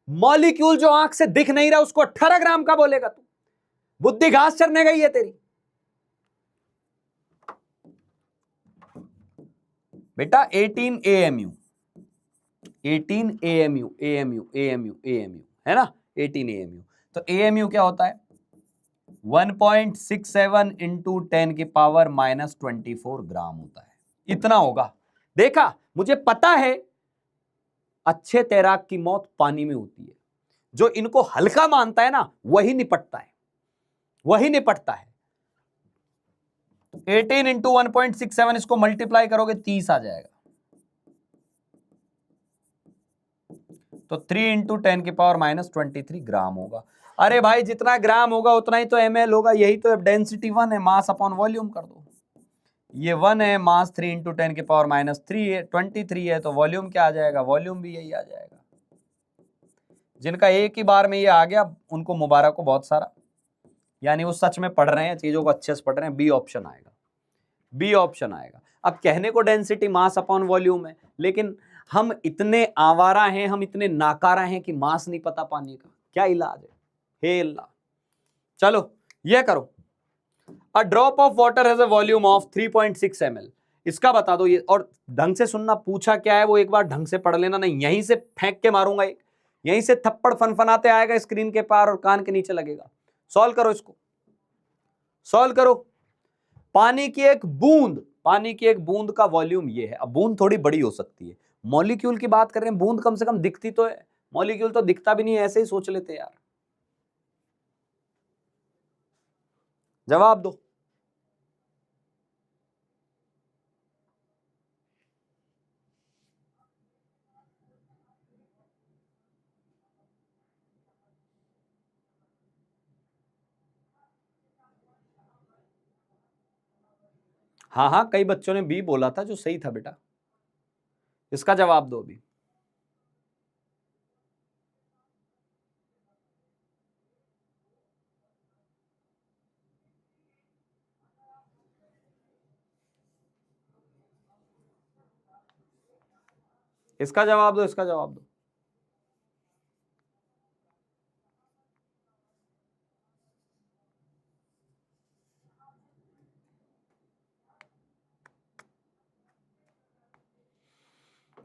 A: मॉलिक्यूल जो आंख से दिख नहीं रहा उसको 18 ग्राम का बोलेगा तू? बुद्धि घास चरने गई है तेरी बेटा। 18 AMU 18 AMU AMU AMU AMU है ना, 18 AMU। तो AMU क्या होता है 1.67 इंटू 10 की पावर -24 ग्राम होता है, इतना होगा। देखा, मुझे पता है अच्छे तैराक की मौत पानी में होती है, जो इनको हल्का मानता है ना वही निपटता है, वही निपटता है। 18 इंटू 1.67 इसको मल्टीप्लाई करोगे 30 आ जाएगा, तो 3 इंटू 10 की पावर -23 ग्राम होगा। अरे भाई जितना ग्राम होगा उतना ही तो ml होगा, यही तो डेंसिटी 1 है, मास अपॉन वॉल्यूम कर दो। ये 1 है, मास 3 इंटू 10 की पावर -3 है, 23 है, तो वॉल्यूम क्या आ जाएगा, वॉल्यूम भी यही आ जाएगा। जिनका एक ही बार में ये आ गया उनको मुबारक हो बहुत सारा, यानी वो सच में पढ़ रहे हैं, चीजों को अच्छे से पढ़ रहे हैं। बी ऑप्शन आएगा, बी ऑप्शन आएगा। अब कहने को डेंसिटी मास अपॉन वॉल्यूम है, लेकिन हम इतने आवारा हैं, हम इतने नाकारा हैं कि मास नहीं पता पानी का, क्या इलाज है, हे अल्लाह। चलो ये करो, a drop of water has a volume of 3.6 ml, इसका बता दो ये, और ढंग से सुनना, पूछा क्या है वो एक बार ढंग से पढ़ लेना, नहीं यहीं से फेंक के मारूंगा एक, यहीं से थप्पड़ फनफनाते आएगा स्क्रीन के पार और कान के नीचे लगेगा। सॉल्व करो इसको, सॉल्व करो। पानी की एक बूंद, पानी की एक बूंद का वॉल्यूम ये है। अब बूंद थोड़ी बड़ी हो सकती है, मॉलिक्यूल की बात कर रहे हैं, बूंद कम से कम दिखती तो है, मॉलिक्यूल तो दिखता भी नहीं है, ऐसे ही सोच लेते यार। जवाब दो। हाँ हाँ, कई बच्चों ने बी बोला था जो सही था बेटा, इसका जवाब दो अभी। इसका जवाब दो, इसका जवाब दो।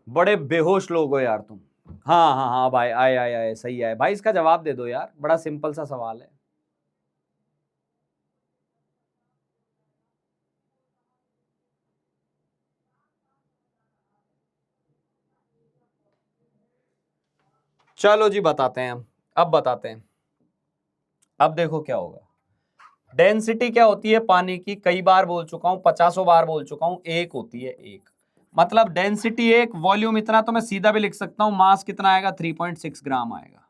A: बड़े बेहोश लोग हो यार तुम। हाँ हाँ हाँ भाई, आए आए आए, सही है भाई, इसका जवाब दे दो यार, बड़ा सिंपल सा सवाल है। चलो जी बताते हैं हम, अब बताते हैं। अब देखो क्या होगा, डेंसिटी क्या होती है पानी की, कई बार बोल चुका हूं, 50 बार बोल चुका हूं, एक होती है एक, मतलब डेंसिटी एक, वॉल्यूम इतना, तो मैं सीधा भी लिख सकता हूं, मास कितना आएगा 3.6 ग्राम आएगा,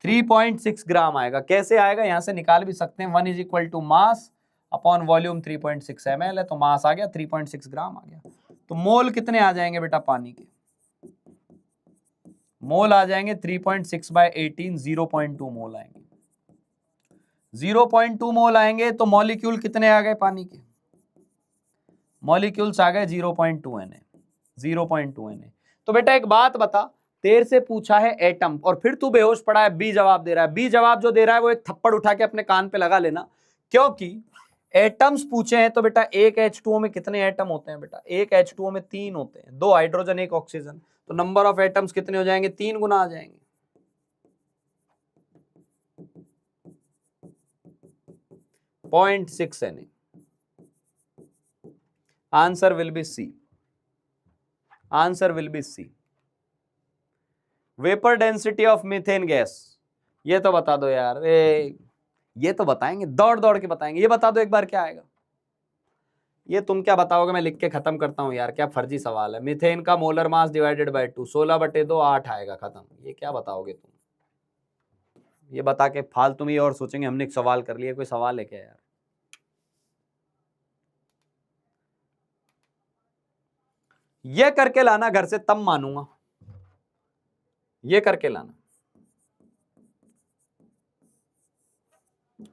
A: 3.6 ग्राम आएगा। कैसे आएगा, यहां से निकाल भी सकते हैं, 1 is equal to mass upon volume 3.6 ml है, तो मास आ गया 3.6 ग्राम आ गया। तो मोल कितने आ जाएंगे बेटा पानी के, मोल आ जाएंगे 3.6 बाय 18, 0.2 मोल आएंगे, 0.2 मोल आएंगे। तो मॉलिक्यूल कितने आ गए पानी के, मॉलिक्यूल्स आ गए 0.2 Na, 0.2 Na। तो बेटा एक बात बता, तेरे से पूछा है एटम और फिर तू बेहोश पड़ा है, बी जवाब दे रहा है। बी जवाब जो दे रहा है वो एक थप्पड़ उठा के अपने कान पे लगा लेना, क्योंकि एटम्स पूछे हैं। तो बेटा एक H2O में कितने एटम होते हैं बेटा, एक H2O में 3 होते हैं, 2 हाइड्रोजन 1 ऑक्सीजन, तो नंबर ऑफ एटम्स कितने हो जाएंगे, 3 गुना आ जाएंगे। 0.6 Na, answer will be C, answer will be C. Vapour density of methane gas, ये तो बता दो यार, ये तो बताएंगे, दौड़ दौड़ के बताएंगे। ये बता दो एक बार क्या आएगा, ये तुम क्या बताओगे, मैं लिख के खत्म करता हूं यार, क्या फर्जी सवाल है। मीथेन का मोलर मास डिवाइडेड बाय 2, 16/2, 8 आएगा, खत्म। ये क्या बताओगे तुम, ये बता के फालतू में और सोचेंगे हमने एक सवाल कर लिया, कोई सवाल है क्या यार। ये करके लाना घर से, तब मानूंगा, ये करके लाना,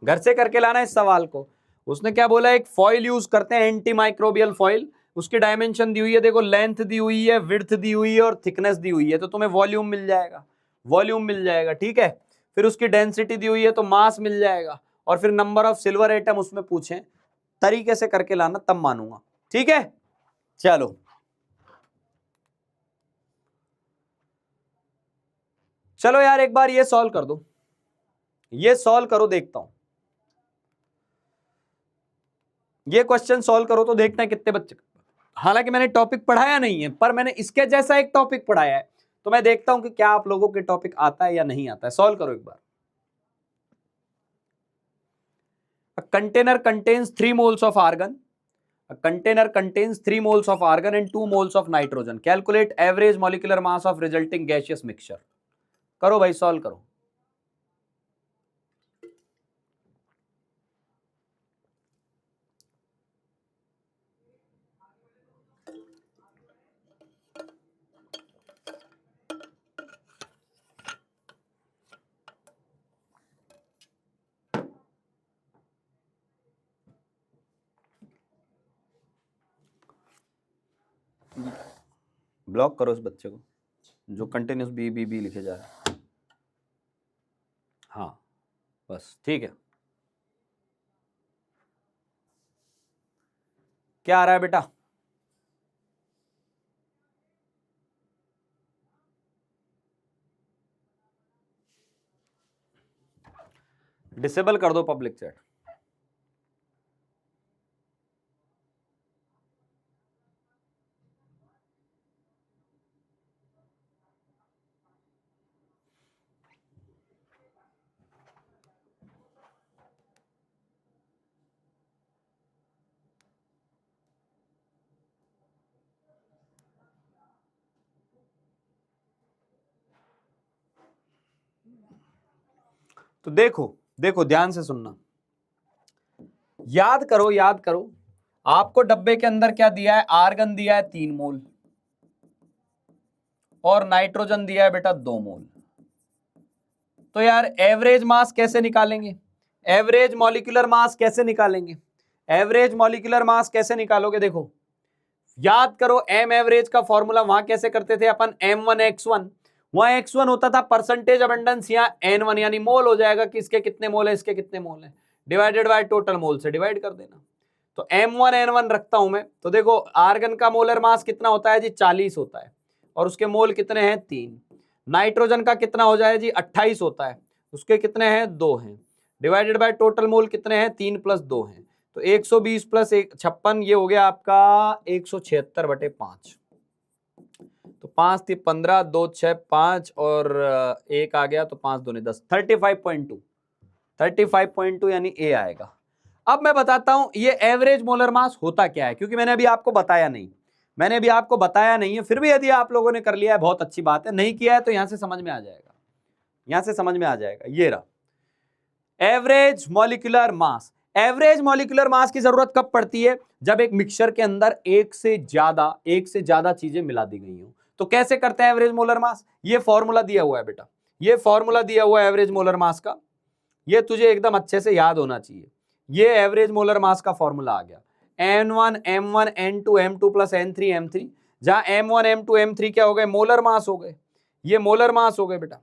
A: घर से करके लाना इस सवाल को। उसने क्या बोला, एक फॉइल यूज करते हैं, एंटी माइक्रोबियल फॉइल, उसकी डायमेंशन दी हुई है, देखो लेंथ दी हुई है, विड्थ दी हुई है और थिकनेस दी हुई है, तो तुम्हें वॉल्यूम मिल जाएगा, वॉल्यूम मिल जाएगा, ठीक है। फिर उसकी डेंसिटी दी हुई है तो मास मिल जाएगा, और फिर नंबर ऑफ सिल्वर एटम उसमें पूछे, तरीके से करके लाना, तब मानूंगा, ठीक है। चलो चलो यार एक बार ये सॉल्व कर दो, ये सॉल्व करो, देखता हूं ये क्वेश्चन सॉल्व करो तो देखना है कितने बच्चे। हालांकि मैंने टॉपिक पढ़ाया नहीं है, पर मैंने इसके जैसा एक टॉपिक पढ़ाया है, तो मैं देखता हूं कि क्या आप लोगों के टॉपिक आता है या नहीं आता है। सॉल्व करो एक बार। A container contains 3 moles of argon. A container contains 3 moles of argon and 2 moles of nitrogen. Calculate average molecular mass of resulting gaseous mixture. करो भाई, सॉल्व करो। ब्लॉक करो इस बच्चे को जो कंटिन्यूस बी बी बी लिखे जा रहा है। हाँ बस ठीक है। क्या आ रहा है बेटा? डिसेबल कर दो पब्लिक चैट। तो देखो देखो ध्यान से सुनना, याद करो याद करो। आपको डब्बे के अंदर क्या दिया है? आर्गन दिया है 3 मोल और नाइट्रोजन दिया है बेटा 2 मोल। तो यार एवरेज मास कैसे निकालेंगे? एवरेज मॉलिक्यूलर मास कैसे निकालेंगे? एवरेज मॉलिक्यूलर मास कैसे निकालोगे? देखो याद करो, एम एवरेज का फॉर्मूला वहां कैसे करते थे अपन? M1x1, वहां x1 होता था परसेंटेज अबंडेंस, यहाँ N1 यानी मोल हो जाएगा कि इसके कितने मोल है, इसके कितने मोल है, डिवाइडेड बाय टोटल मोल से डिवाइड कर देना। तो M1N1 रखता हूं मैं। तो देखो आर्गन का मोलर मास कितना होता है जी? 40 होता है और उसके मोल कितने हैं? 3। नाइट्रोजन का कितना हो जाए जी? 28 होता है, उसके कितने हैं? 2 हैं, डिवाइडेड बाय टोटल मोल कितने हैं? 3 + 2 हैं। तो 120 + 56, ये हो गया आपका 176/5। तो 5 थी 15, 2 6 5 और 1 आ गया तो 5 दूनी 10, 35.2, 35.2 यानी ए आएगा। अब मैं बताता हूं ये एवरेज मोलर मास होता क्या है, क्योंकि मैंने अभी आपको बताया नहीं, मैंने अभी आपको बताया नहीं है। फिर भी यदि आप लोगों ने कर लिया है बहुत अच्छी बात है, नहीं किया है तो यहां से समझ में आ जाएगा, यहां से समझ में आ जाएगा। ये रहा average molecular mass. Average molecular mass की जरूरत कब पड़ती है? जब एक मिक्सचर के अंदर एक से ज्यादा चीजें मिला दी गई हो। तो कैसे करते हैं एवरेज मोलर मास? ये फॉर्मूला दिया हुआ है बेटा, ये फॉर्मूला दिया हुआ है एवरेज मोलर मास का, ये तुझे एकदम अच्छे से याद होना चाहिए। ये एवरेज मोलर मास का फॉर्मूला आ गया, N1 M1 N2 M2 + N3 M3, जहां M1 M2 M3 क्या हो गए? मोलर मास हो गए। ये मोलर मास हो गए बेटा,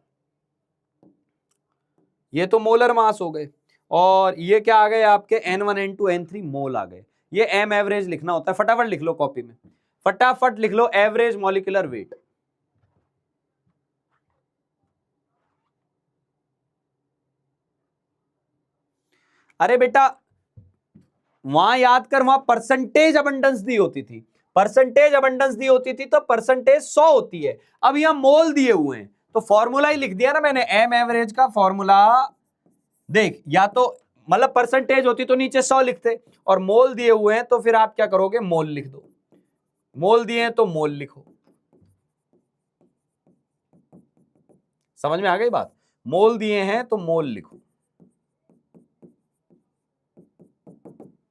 A: ये तो मोलर मास हो गए। और ये क्या आ गए आपके? N1 N2 N3 मोल आ गए। ये एम एवरेज लिखना होता है, फटाफट लिख लो कॉपी में, फटाफट लिख लो एवरेज मॉलिक्यूलर वेट। अरे बेटा वहां याद कर, वहां परसेंटेज अबंडेंस दी होती थी, परसेंटेज अबंडेंस दी होती थी तो परसेंटेज 100 होती है। अब यहां मोल दिए हुए हैं तो फॉर्मूला ही लिख दिया ना मैंने, एम एवरेज का फॉर्मूला। देख या तो मतलब परसेंटेज होती तो नीचे 100 लिखते, और मोल दिए हुए हैं तो फिर आप क्या करोगे? मोल लिख दो। मोल दिए हैं तो मोल लिखो। समझ में आ गई बात? मोल दिए हैं तो मोल लिखो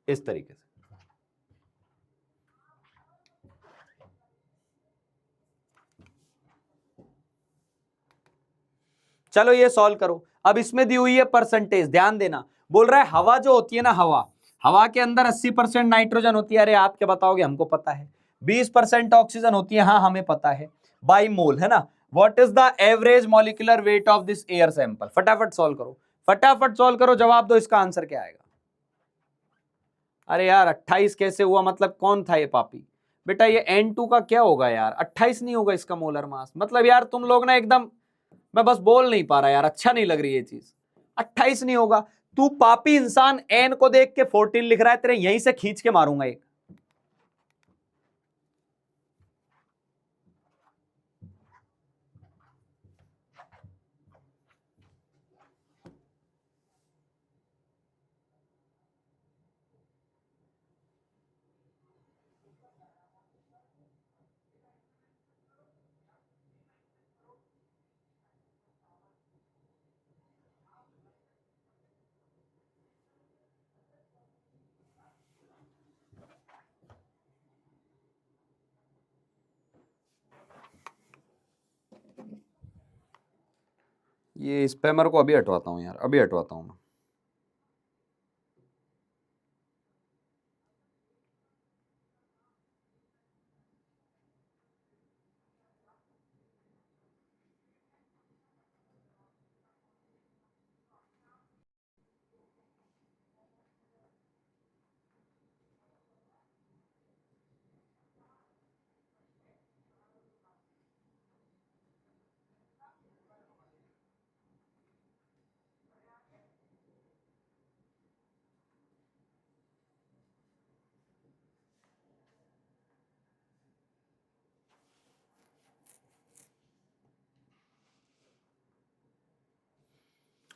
A: इस तरीके से। चलो ये सॉल्व करो। अब इसमें दी हुई है परसेंटेज, ध्यान देना। बोल रहा है हवा जो होती है ना, हवा के अंदर 80% नाइट्रोजन होती है। अरे आप क्या बताओगे? हमको पता है। 20% ऑक्सीजन होती है, हाँ हमें पता है, बाई मोल है ना। What is the average molecular weight of this air sample? फटाफट सॉल्व करो, फटाफट सॉल्व करो, जवाब दो, इसका आंसर क्या आएगा? अरे यार 28 कैसे हुआ? मतलब कौन था ये पापी? बेटा ये N2 का क्या होगा यार? 28 नहीं होगा इसका मोलर मास। मतलब यार तुम लोग ना एकदम मैं बस बोल नहीं पा रहा यार, अच्छा नहीं लग रही ये चीज। 28 नहीं होगा। तू पापी इंसान एन को देख के 14 लिख रहा है, तेरे यहीं से खींच के मारूंगा एक। ये स्पैमर को अभी हटवाता हूं यार, अभी हटवाता हूं मैं।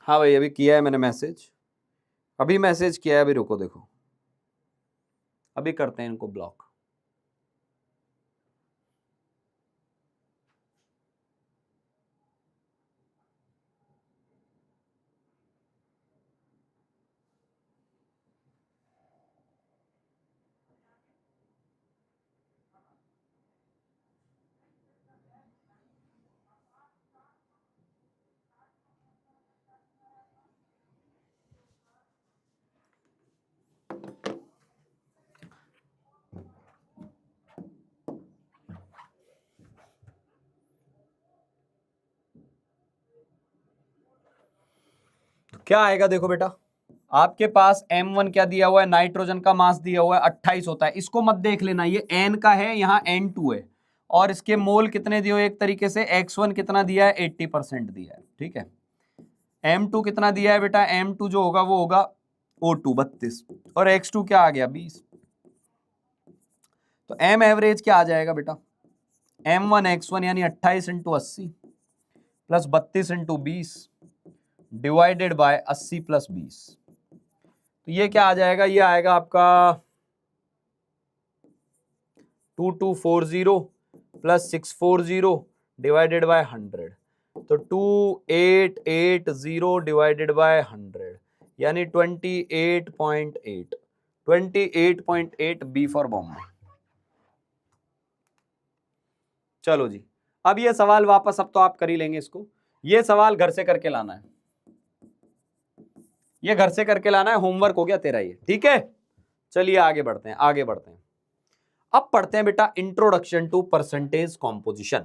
A: हाँ भाई, अभी किया है मैंने मैसेज, अभी मैसेज किया है, अभी रुको देखो, अभी करते हैं इनको ब्लॉक। क्या आएगा देखो बेटा, आपके पास M1 क्या दिया हुआ है, नाइट्रोजन का मास दिया हुआ है 28 होता है। इसको मत देख लेना, ये N का है, यहाँ N2 है, और इसके मोल कितने दिए हुए, एक तरीके से X1 कितना दिया है, 80% दिया है, ठीक है। M2 कितना दिया है बेटा, M2 जो होगा वो होगा O2 32, और X2 क्या आ गया 20। तो M एवरेज क्या आ जाएगा बेटा, M1 X1 यानी 28 into 80 plus 32 into 20 divided by 80 plus 20। तो ये क्या आ जाएगा, ये आएगा आपका 2240 प्लस 640 डिवाइडेड बाय 100, तो 2880 डिवाइडेड बाय 100 यानी 28.8, 28.8 बी फॉर बॉम्बे। चलो जी, अब ये सवाल वापस, अब तो आप कर ही लेंगे इसको, ये सवाल घर से करके लाना है, ये घर से करके लाना है, होमवर्क हो गया तेरा ये, ठीक है। चलिए आगे बढ़ते हैं, आगे बढ़ते हैं। अब पढ़ते हैं बेटा introduction to percentage composition.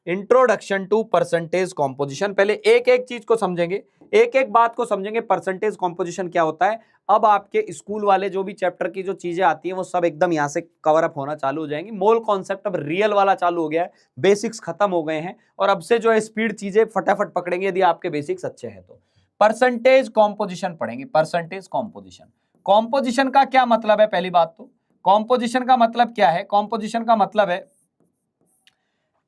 A: Introduction to percentage composition, पहले एक एक चीज को समझेंगे, एक एक बात को समझेंगे, परसेंटेज कॉम्पोजिशन क्या होता है। अब आपके स्कूल वाले जो भी चैप्टर की जो चीजें आती हैं वो सब एकदम यहां से कवर अप होना चालू हो जाएंगी। मोल कॉन्सेप्ट अब रियल वाला चालू हो गया है, बेसिक्स खत्म हो गए हैं, और अब से जो है स्पीड चीजें फटाफट पकड़ेंगे यदि आपके बेसिक्स अच्छे हैं तो। परसेंटेज कॉम्पोजिशन पढ़ेंगे, परसेंटेज कॉम्पोजिशन। कॉम्पोजिशन का क्या मतलब है, पहली बात तो कॉम्पोजिशन का मतलब क्या है, कॉम्पोजिशन का मतलब है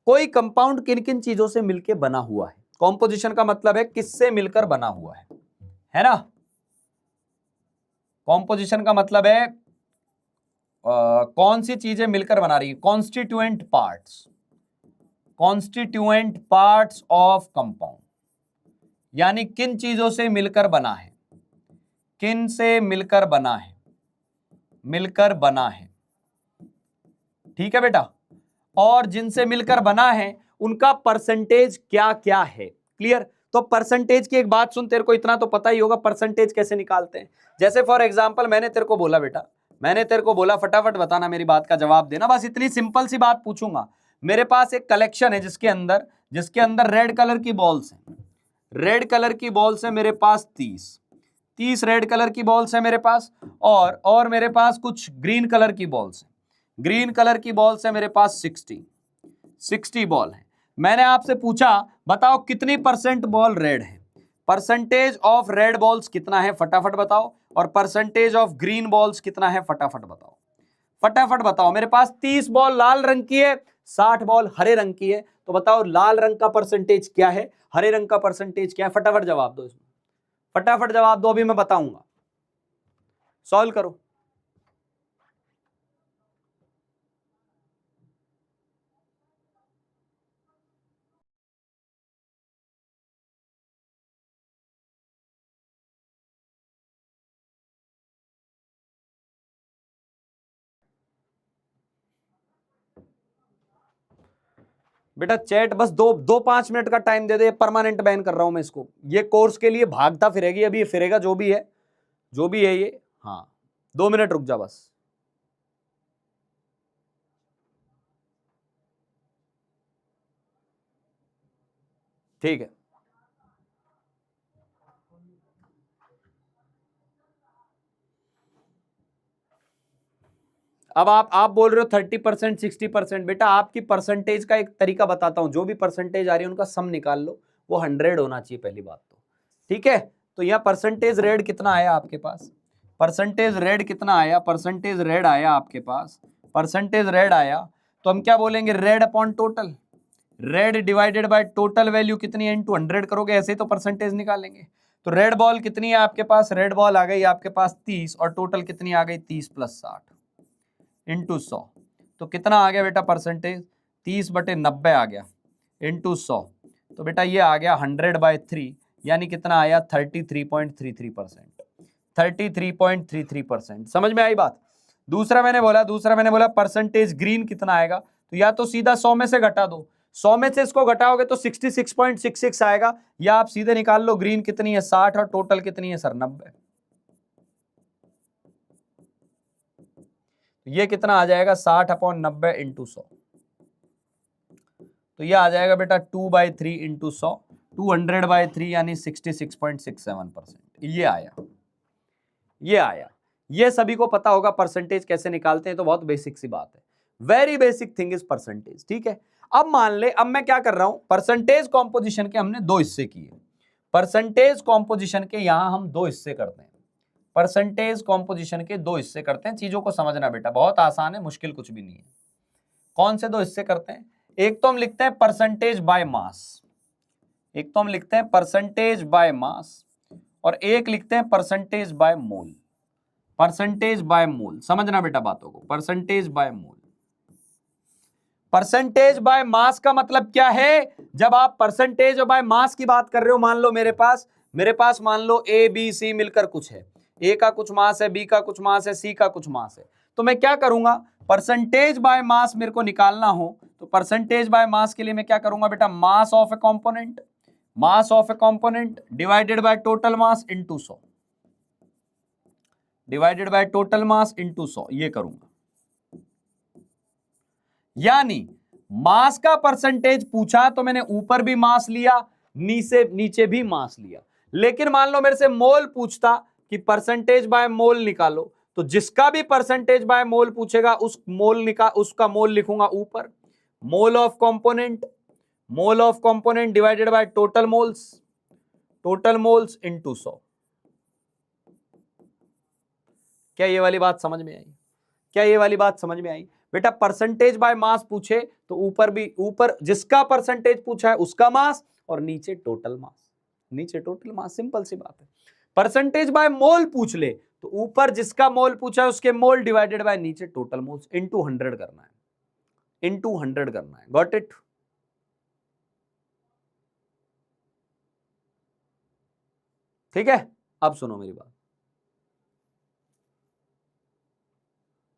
A: कोई कंपाउंड किन किन चीजों से मिलकर बना हुआ है। कॉम्पोजिशन का मतलब है किससे मिलकर बना हुआ है ना। कॉम्पोजिशन का मतलब है कौन सी चीजें मिलकर बना रही है, constituent parts, constituent parts of compound, यानी किन चीजों से मिलकर बना है, किन से मिलकर बना है, मिलकर बना है, ठीक है बेटा। और जिनसे मिलकर बना है उनका परसेंटेज क्या क्या है, क्लियर। तो परसेंटेज की एक बात सुन, तेरे को इतना तो पता ही होगा परसेंटेज कैसे निकालते हैं। जैसे फॉर एग्जांपल मैंने तेरे को बोला बेटा, मैंने तेरे को बोला फटाफट बताना, मेरी बात का जवाब देना, बस इतनी सिंपल सी बात पूछूंगा। मेरे पास एक कलेक्शन है जिसके अंदर रेड कलर की बॉल्स हैं, रेड कलर की बॉल्स है मेरे पास 30 रेड कलर की बॉल्स है मेरे पास, और मेरे पास कुछ ग्रीन कलर की बॉल्स है, ग्रीन कलर की बॉल्स है मेरे पास 60 बॉल है। मैंने आपसे पूछा बताओ कितनी परसेंट बॉल रेड है, परसेंटेज ऑफ रेड बॉल्स कितना है फटाफट बताओ, और परसेंटेज ऑफ ग्रीन बॉल्स कितना है फटाफट बताओ, फटाफट बताओ। मेरे पास 30 बॉल लाल रंग की है, 60 बॉल हरे रंग की है, तो बताओ लाल रंग का परसेंटेज क्या है, हरे रंग का परसेंटेज क्या है, फटाफट जवाब दो इसमें, फटाफट जवाब दो, अभी मैं बताऊंगा, सॉल्व करो। बेटा चैट बस दो 5 मिनट का टाइम दे दे, परमानेंट बैन कर रहा हूं मैं इसको, ये कोर्स के लिए भागता फिरेगी, अभी ये फिरेगा जो भी है, जो भी है ये। हाँ 2 मिनट रुक जा बस। ठीक है, अब आप बोल रहे हो 30%, 60%, बेटा आपकी परसेंटेज का एक तरीका बताता हूं, जो भी परसेंटेज आ रही है उनका सम निकाल लो, वो 100 होना चाहिए पहली बात तो, ठीक है। तो यहां परसेंटेज रेड कितना आया आपके पास, परसेंटेज रेड कितना आया, परसेंटेज रेड आया आपके पास, परसेंटेज रेड आया, तो हम क्या बोलेंगे, red upon total, red divided by total value कितनी है इंटू 100 करोगे, ऐसे ही तो परसेंटेज निकालेंगे। तो रेड बॉल कितनी है आपके पास, रेड बॉल आ गई आपके पास 30, और टोटल कितनी आ गई 30 + 60 इंटू 100, तो कितना आ गया बेटा परसेंटेज, 30/90 आ गया इंटू 100, तो बेटा ये आ गया 100/3, यानी कितना आया 33.33%, 33.33%। समझ में आई बात। दूसरा मैंने बोला परसेंटेज ग्रीन कितना आएगा, तो या तो सीधा 100 में से घटा दो, 100 में से इसको घटाओगे तो 66.66 आएगा, या आप सीधे निकाल लो ग्रीन कितनी है 60 और टोटल कितनी है सर 90, ये कितना आ जाएगा 60/90 इंटू 100, तो ये आ जाएगा बेटा 2/3 इंटू 100, 200/3 यानी 66.67%, ये आया, ये आया। ये सभी को पता होगा परसेंटेज कैसे निकालते हैं, तो बहुत बेसिक सी बात है, very basic thing is percentage, ठीक है। अब मान ले, अब मैं क्या कर रहा हूं, परसेंटेज कॉम्पोजिशन के हमने 2 हिस्से किए, परसेंटेज कॉम्पोजिशन के यहां हम 2 हिस्से करते हैं, परसेंटेज कॉम्पोजिशन के 2 हिस्से करते हैं, चीजों को समझना बेटा बहुत आसान है, मुश्किल कुछ भी नहीं है। कौन से 2 हिस्से करते हैं, एक तो हम लिखते हैं परसेंटेज बाय मास, एक तो हम लिखते हैं परसेंटेज बाय मास, और एक लिखते हैं percentage by mole, percentage by mole, समझना बेटा बातों को, percentage by mole. Percentage by mass का मतलब क्या है, जब आप परसेंटेज बाय मास की बात कर रहे हो, मान लो मेरे पास मान लो ए बी सी मिलकर कुछ है, ए का कुछ मास है, बी का कुछ मास है, सी का कुछ मास है, तो मैं क्या करूंगा, परसेंटेज बाय मास मेरे को निकालना हो, तो परसेंटेज बाय मास के लिए मैं क्या करूंगा बेटा, mass of A component, mass of A component divided by total mass into 100, divided by total mass into 100, ये करूंगा। यानी मास का परसेंटेज पूछा तो मैंने ऊपर भी मास लिया, नीचे भी मास लिया, लेकिन मान लो मेरे से मोल पूछता कि परसेंटेज बाय मोल निकालो, तो जिसका भी परसेंटेज बाय मोल पूछेगा उसका मोल लिखूंगा ऊपर, mole of component, mole of component divided by total moles into 100। क्या ये वाली बात समझ में आई, क्या ये वाली बात समझ में आई बेटा, परसेंटेज बाय मास पूछे तो ऊपर जिसका परसेंटेज पूछा है उसका मास, और नीचे टोटल मास, सिंपल सी बात है। परसेंटेज बाय मोल पूछ ले तो ऊपर जिसका मोल पूछा है उसके मोल डिवाइडेड बाय नीचे टोटल मोल्स, इंटू 100 करना है, इंटू 100 करना है, गॉट इट। ठीक है, अब सुनो मेरी बात,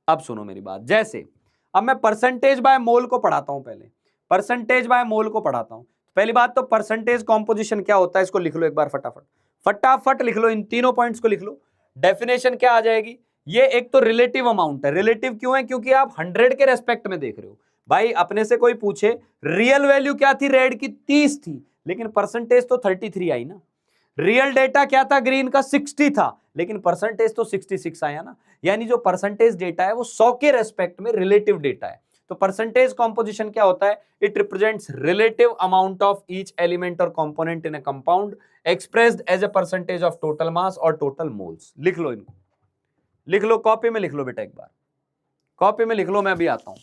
A: अब सुनो मेरी बात, जैसे अब मैं परसेंटेज बाय मोल को पढ़ाता हूं, पहले परसेंटेज बाय मोल को पढ़ाता हूं। पहली बात तो परसेंटेज कॉम्पोजिशन क्या होता है, इसको लिख लो एक बार फटाफट, फटाफट लिख लो, इन तीनों पॉइंट्स को लिख लो। डेफिनेशन क्या आ जाएगी, ये एक तो रिलेटिव अमाउंट है, रिलेटिव क्यों है, क्योंकि आप 100 के रेस्पेक्ट में देख रहे हो। भाई अपने से कोई पूछे रियल वैल्यू क्या थी रेड की, 30 थी, लेकिन परसेंटेज तो 33 आई ना। रियल डेटा क्या था ग्रीन का, 60 था, लेकिन परसेंटेज तो 66 आया ना। यानी जो परसेंटेज डेटा है वो 100 के रेस्पेक्ट में रिलेटिव डेटा है, तो परसेंटेज कॉम्पोजिशन क्या होता है? It represents relative amount of each element और component in a compound expressed as a percentage of total mass और टोटल मोल्स। लिख लो इनको, लिख लो, कॉपी में लिख लो बेटा, एक बार कॉपी में लिख लो, मैं भी आता हूं।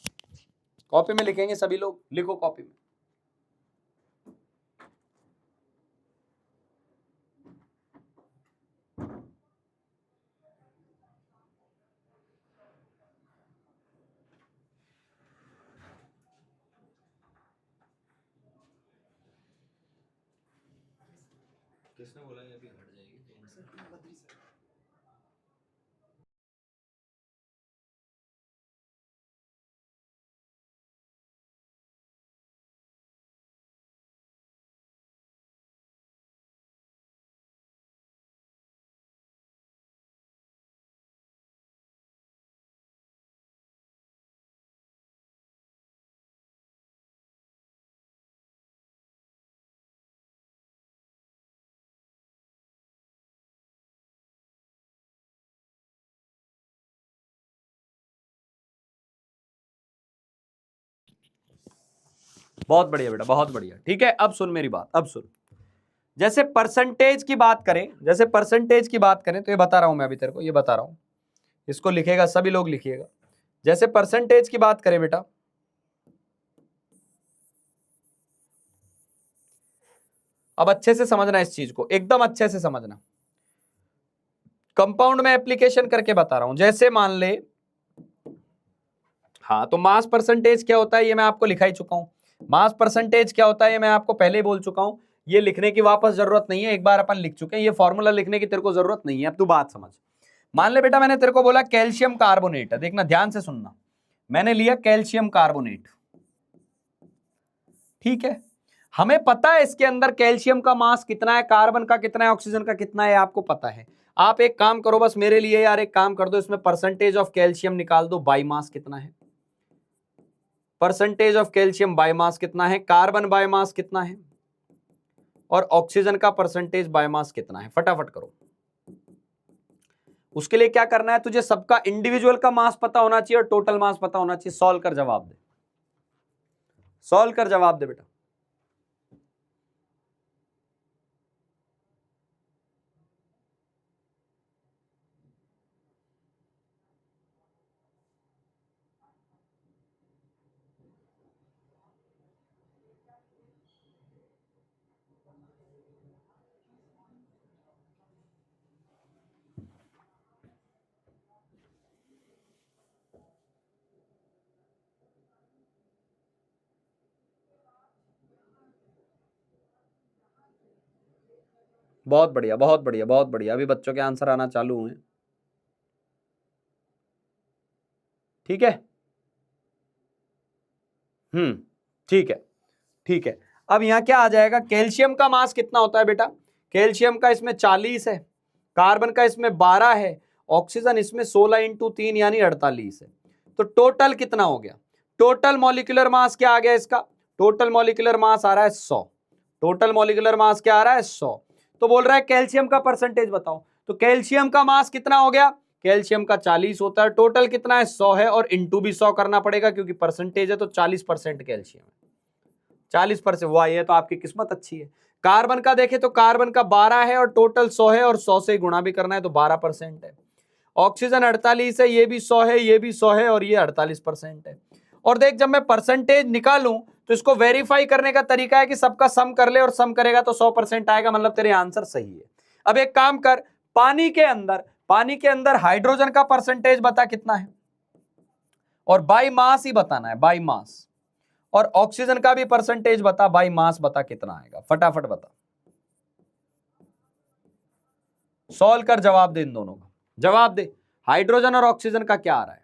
A: कॉपी में लिखेंगे सभी लोग, लिखो कॉपी में। किसने बोला ये अभी हट जाएगी? बहुत बढ़िया बेटा, बहुत बढ़िया, ठीक है। अब सुन मेरी बात, अब सुन। जैसे परसेंटेज की बात करें, जैसे परसेंटेज की बात करें, तो ये बता रहा हूं मैं अभी तेरे को, ये बता रहा हूं, इसको लिखेगा, सभी लोग लिखिएगा। जैसे परसेंटेज की बात करें बेटा, अब अच्छे से समझना इस चीज को, एकदम अच्छे से समझना। कंपाउंड में एप्लीकेशन करके बता रहा हूं। जैसे मान ले, हाँ, तो मास परसेंटेज क्या होता है ये मैं आपको लिखा ही चुका हूं। मास परसेंटेज क्या होता है ये मैं आपको पहले ही बोल चुका हूं। ये लिखने की वापस जरूरत नहीं है, एक बार अपन लिख चुके हैं। ये फॉर्मूला लिखने की तेरे को जरूरत नहीं है, अब तू बात समझ। मान ले बेटा, मैंने तेरे को बोला कैल्शियम कार्बोनेट, देखना ध्यान से सुनना, मैंने लिया कैल्शियम कार्बोनेट, ठीक है। हमें पता है इसके अंदर कैल्शियम का मास कितना है, कार्बन का कितना है, ऑक्सीजन का कितना है, आपको पता है। आप एक काम करो बस मेरे लिए यार, एक काम कर दो, इसमें परसेंटेज ऑफ कैल्शियम निकाल दो, बाई मास कितना है, percentage of calcium by mass कितना है, कार्बन बाय मास कितना है, और ऑक्सीजन का परसेंटेज बाय मास कितना है, फटाफट करो। उसके लिए क्या करना है तुझे, सबका इंडिविजुअल का मास पता होना चाहिए और टोटल मास पता होना चाहिए। सॉल्व कर जवाब दे, सॉल्व कर जवाब दे बेटा। बहुत बढ़िया, बहुत बढ़िया, बहुत बढ़िया, अभी बच्चों के आंसर आना चालू हुए, ठीक है। ठीक है, ठीक है। अब यहां क्या आ जाएगा, कैल्शियम का मास कितना होता है बेटा, कैल्शियम का इसमें 40 है, कार्बन का इसमें 12 है, ऑक्सीजन इसमें 16 इंटू 3 यानी 48 है। तो टोटल कितना हो गया, टोटल मॉलिक्यूलर मास क्या आ गया इसका, टोटल मॉलिक्यूलर मास आ रहा है 100, टोटल मॉलिक्यूलर मास क्या आ रहा है 100। तो बोल रहा है कैल्शियम का परसेंटेज बताओ, तो कैल्शियम का मास कितना हो गया, कैल्शियम का 40 होता है, टोटल कितना है 100 है, और इंटू भी 100 करना पड़ेगा क्योंकि परसेंटेज है, तो 40% कैल्शियम है, 40%। वाह, ये तो आपकी किस्मत अच्छी है। कार्बन का देखें तो कार्बन का 12 है और टोटल 100 है, और 100 से गुणा भी करना है तो 12% है। ऑक्सीजन 48 है, ये भी 100 है, ये भी 100 है, और ये 48% है। और देख, जब मैं परसेंटेज निकालूं तो इसको वेरीफाई करने का तरीका है कि सबका सम कर ले, और सम करेगा तो 100% आएगा, मतलब तेरे आंसर सही है। अब एक काम कर, पानी के अंदर, पानी के अंदर हाइड्रोजन का परसेंटेज बता कितना है, और बाई मास ही बताना है, बाई मास। और ऑक्सीजन का भी परसेंटेज बता, बाई मास बता कितना आएगा, फटाफट बता, सॉल्व कर, जवाब दे इन दोनों का, जवाब दे। हाइड्रोजन और ऑक्सीजन का क्या आ रहा है,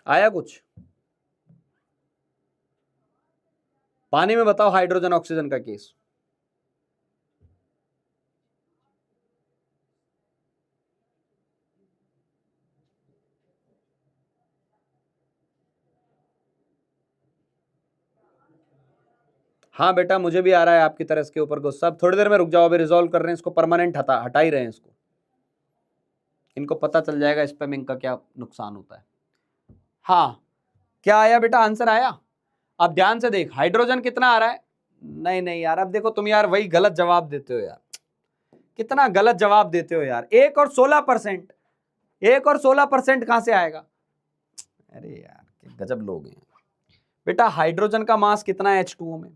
A: आया कुछ पानी में बताओ, हाइड्रोजन ऑक्सीजन का केस। हाँ बेटा मुझे भी आ रहा है आपकी तरह इसके ऊपर गुस्सा। अब थोड़ी देर में रुक जाओ, अभी रिजॉल्व कर रहे हैं इसको, परमानेंट हटा ही रहे हैं इसको। इनको पता चल जाएगा स्पैमिंग का क्या नुकसान होता है। हाँ क्या आया बेटा, आंसर आया? अब ध्यान से देख, हाइड्रोजन कितना आ रहा है? नहीं नहीं यार, अब देखो तुम यार वही गलत जवाब देते हो यार, कितना गलत जवाब देते हो यार। 1 और 16%, 1 और 16% कहां से आएगा? अरे यार गजब लोग हैं बेटा। हाइड्रोजन का मास कितना है H2O में?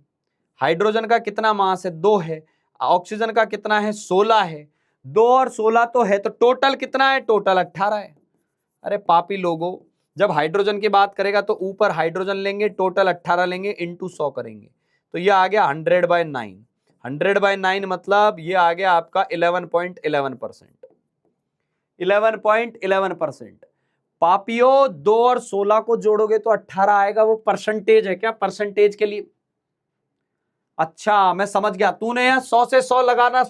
A: हाइड्रोजन का कितना मास है? 2 है। ऑक्सीजन का कितना है? 16 है। 2 और 16 तो है, तो टोटल कितना है? टोटल 18 है। अरे पापी लोगों, जब हाइड्रोजन की बात करेगा तो ऊपर हाइड्रोजन लेंगे, टोटल 18 लेंगे, इंटू 100 करेंगे, तो ये आ गया 100/9। 100/9 मतलब ये आ गया आपका 11.11%। 11.11%। पापियो 2 और 16 को जोड़ोगे तो 18 आएगा। वो परसेंटेज है क्या? परसेंटेज के लिए अच्छा मैं समझ गया, तूने यहां 100 से 100 लगाना।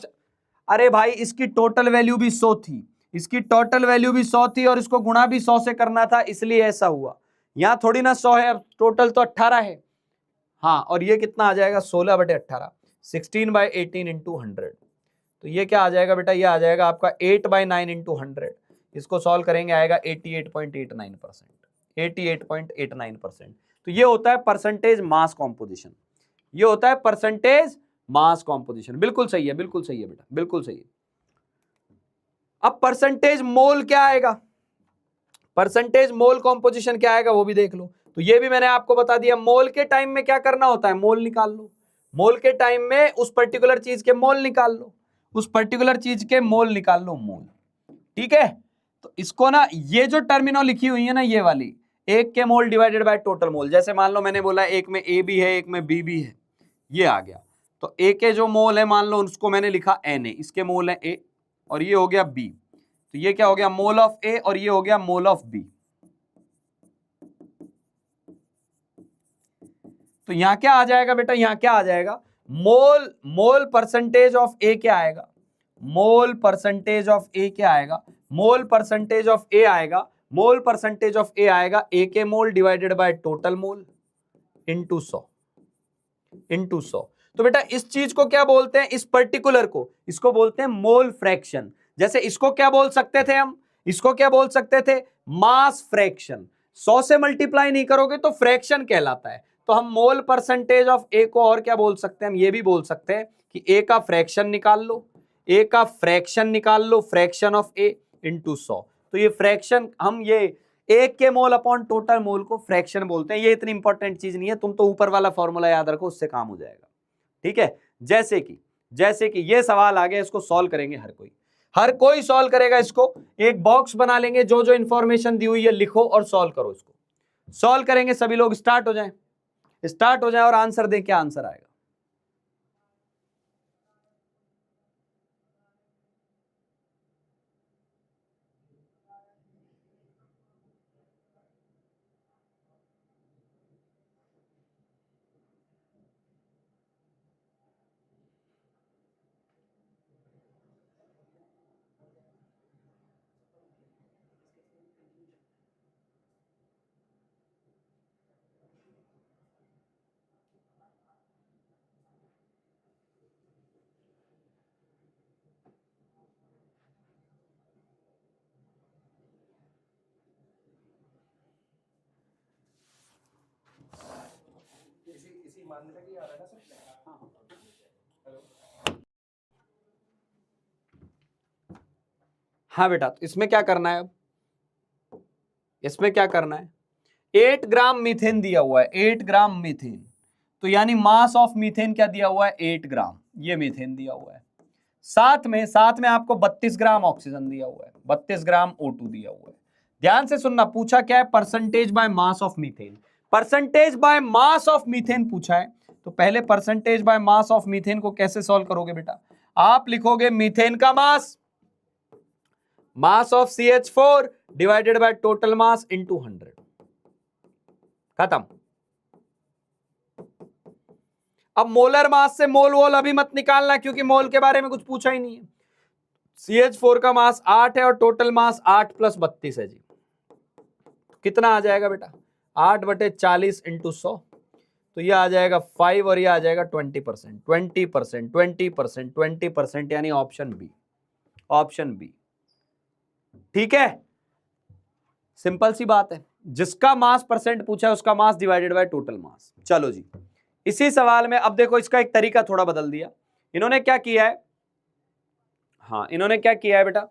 A: अरे भाई इसकी टोटल वैल्यू भी 100 थी, इसकी टोटल वैल्यू भी 100 थी, और इसको गुणा भी 100 से करना था, इसलिए ऐसा हुआ। यहां थोड़ी ना 100 है, अब टोटल तो 18 है। हाँ, और ये कितना आ जाएगा? 16/18, 16/18 इंटू 100। तो ये क्या आ जाएगा बेटा? ये आ जाएगा आपका 8/9 इंटू 100। इसको सॉल्व करेंगे, आएगा 88.89%। 88.89%। तो ये होता है परसेंटेज मास कॉम्पोजिशन। ये होता है परसेंटेज मास कॉम्पोजिशन। बिल्कुल सही है, बिल्कुल सही है बेटा, बिल्कुल सही है। अब परसेंटेज मोल क्या आएगा? परसेंटेज मोल कॉम्पोजिशन क्या आएगा वो भी देख लो। तो ये भी मैंने आपको बता दिया। मोल के टाइम में क्या करना होता है? मोल निकाल लो। मोल के टाइम में उस पर्टिकुलर चीज के मोल निकाल लो, उस पर्टिकुलर चीज के मोल निकाल लो, मोल। ठीक है, तो इसको ना, ये जो टर्मिनो लिखी हुई है ना, ये वाली, एक के मोल डिवाइडेड बाय टोटल मोल। जैसे मान लो मैंने बोला एक में ए भी है, एक में बी भी है, ये आ गया। तो ए के जो मोल है मान लो उसको मैंने लिखा Na, इसके मोल है ए, और ये हो गया बी। तो ये क्या हो गया? मोल ऑफ ए, और ये हो गया मोल ऑफ बी। तो यहां क्या आ जाएगा बेटा? यहां क्या आ जाएगा? मोल परसेंटेज ऑफ ए क्या आएगा? मोल परसेंटेज ऑफ ए क्या आएगा? मोल परसेंटेज ऑफ ए आएगा, मोल परसेंटेज ऑफ ए आएगा ए के मोल divided by total mole into 100, into 100। तो बेटा इस चीज को क्या बोलते हैं? इस पर्टिकुलर को, इसको बोलते हैं मोल फ्रैक्शन। जैसे इसको क्या बोल सकते थे हम? इसको क्या बोल सकते थे? Mass fraction. 100 से मल्टीप्लाई नहीं करोगे तो फ्रैक्शन कहलाता है। तो हम मोल परसेंटेज ऑफ ए को और क्या बोल सकते हैं? हम ये भी बोल सकते हैं कि ए का फ्रैक्शन निकाल लो, ए का फ्रैक्शन निकाल लो, फ्रैक्शन ऑफ ए इंटू 100। तो ये फ्रैक्शन, हम ये एक के मोल अपॉन टोटल मोल को फ्रैक्शन बोलते हैं। ये इतनी इंपॉर्टेंट चीज नहीं है, तुम तो ऊपर वाला फॉर्मूला याद रखो, उससे काम हो जाएगा। ठीक है, जैसे कि ये सवाल आ गया, इसको सॉल्व करेंगे हर कोई सॉल्व करेगा इसको। एक बॉक्स बना लेंगे, जो जो इंफॉर्मेशन दी हुई है लिखो और सॉल्व करो। इसको सॉल्व करेंगे सभी लोग, स्टार्ट हो जाए और आंसर दें। क्या आंसर आएगा? हाँ बेटा, तो इसमें क्या करना है? अब इसमें क्या करना है? 8 ग्राम मीथेन दिया हुआ है, 8 ग्राम मीथेन। तो यानी मास ऑफ मीथेन क्या दिया हुआ है? 8 ग्राम। ये मीथेन दिया हुआ है। साथ में आपको 32 ग्राम ऑक्सीजन दिया हुआ है, 32 ग्राम O2 दिया हुआ है। ध्यान से सुनना, पूछा क्या है? Percentage by mass of methane. Percentage by mass of methane पूछा है। तो पहले percentage by mass of methane को कैसे सॉल्व करोगे बेटा? आप लिखोगे मीथेन का mass of CH4 divided by total mass into 100। खत्म। अब मोलर मास से मोल वोल अभी मत निकालना, क्योंकि मोल के बारे में कुछ पूछा ही नहीं है। CH4 का मास 8 है और टोटल मास 8 + 32 है जी। कितना आ जाएगा बेटा? 8/40 इंटू 100। तो ये आ जाएगा 5 और ये आ जाएगा 20%, 20%, 20%, 20%, यानी ऑप्शन बी, ऑप्शन बी। ठीक है, सिंपल सी बात है, जिसका मास परसेंट पूछा है उसका mass divided by total mass. चलो जी, इसी सवाल में अब देखो इसका एक तरीका थोड़ा बदल दिया। इन्होंने क्या किया है, हाँ इन्होंने क्या किया है बेटा,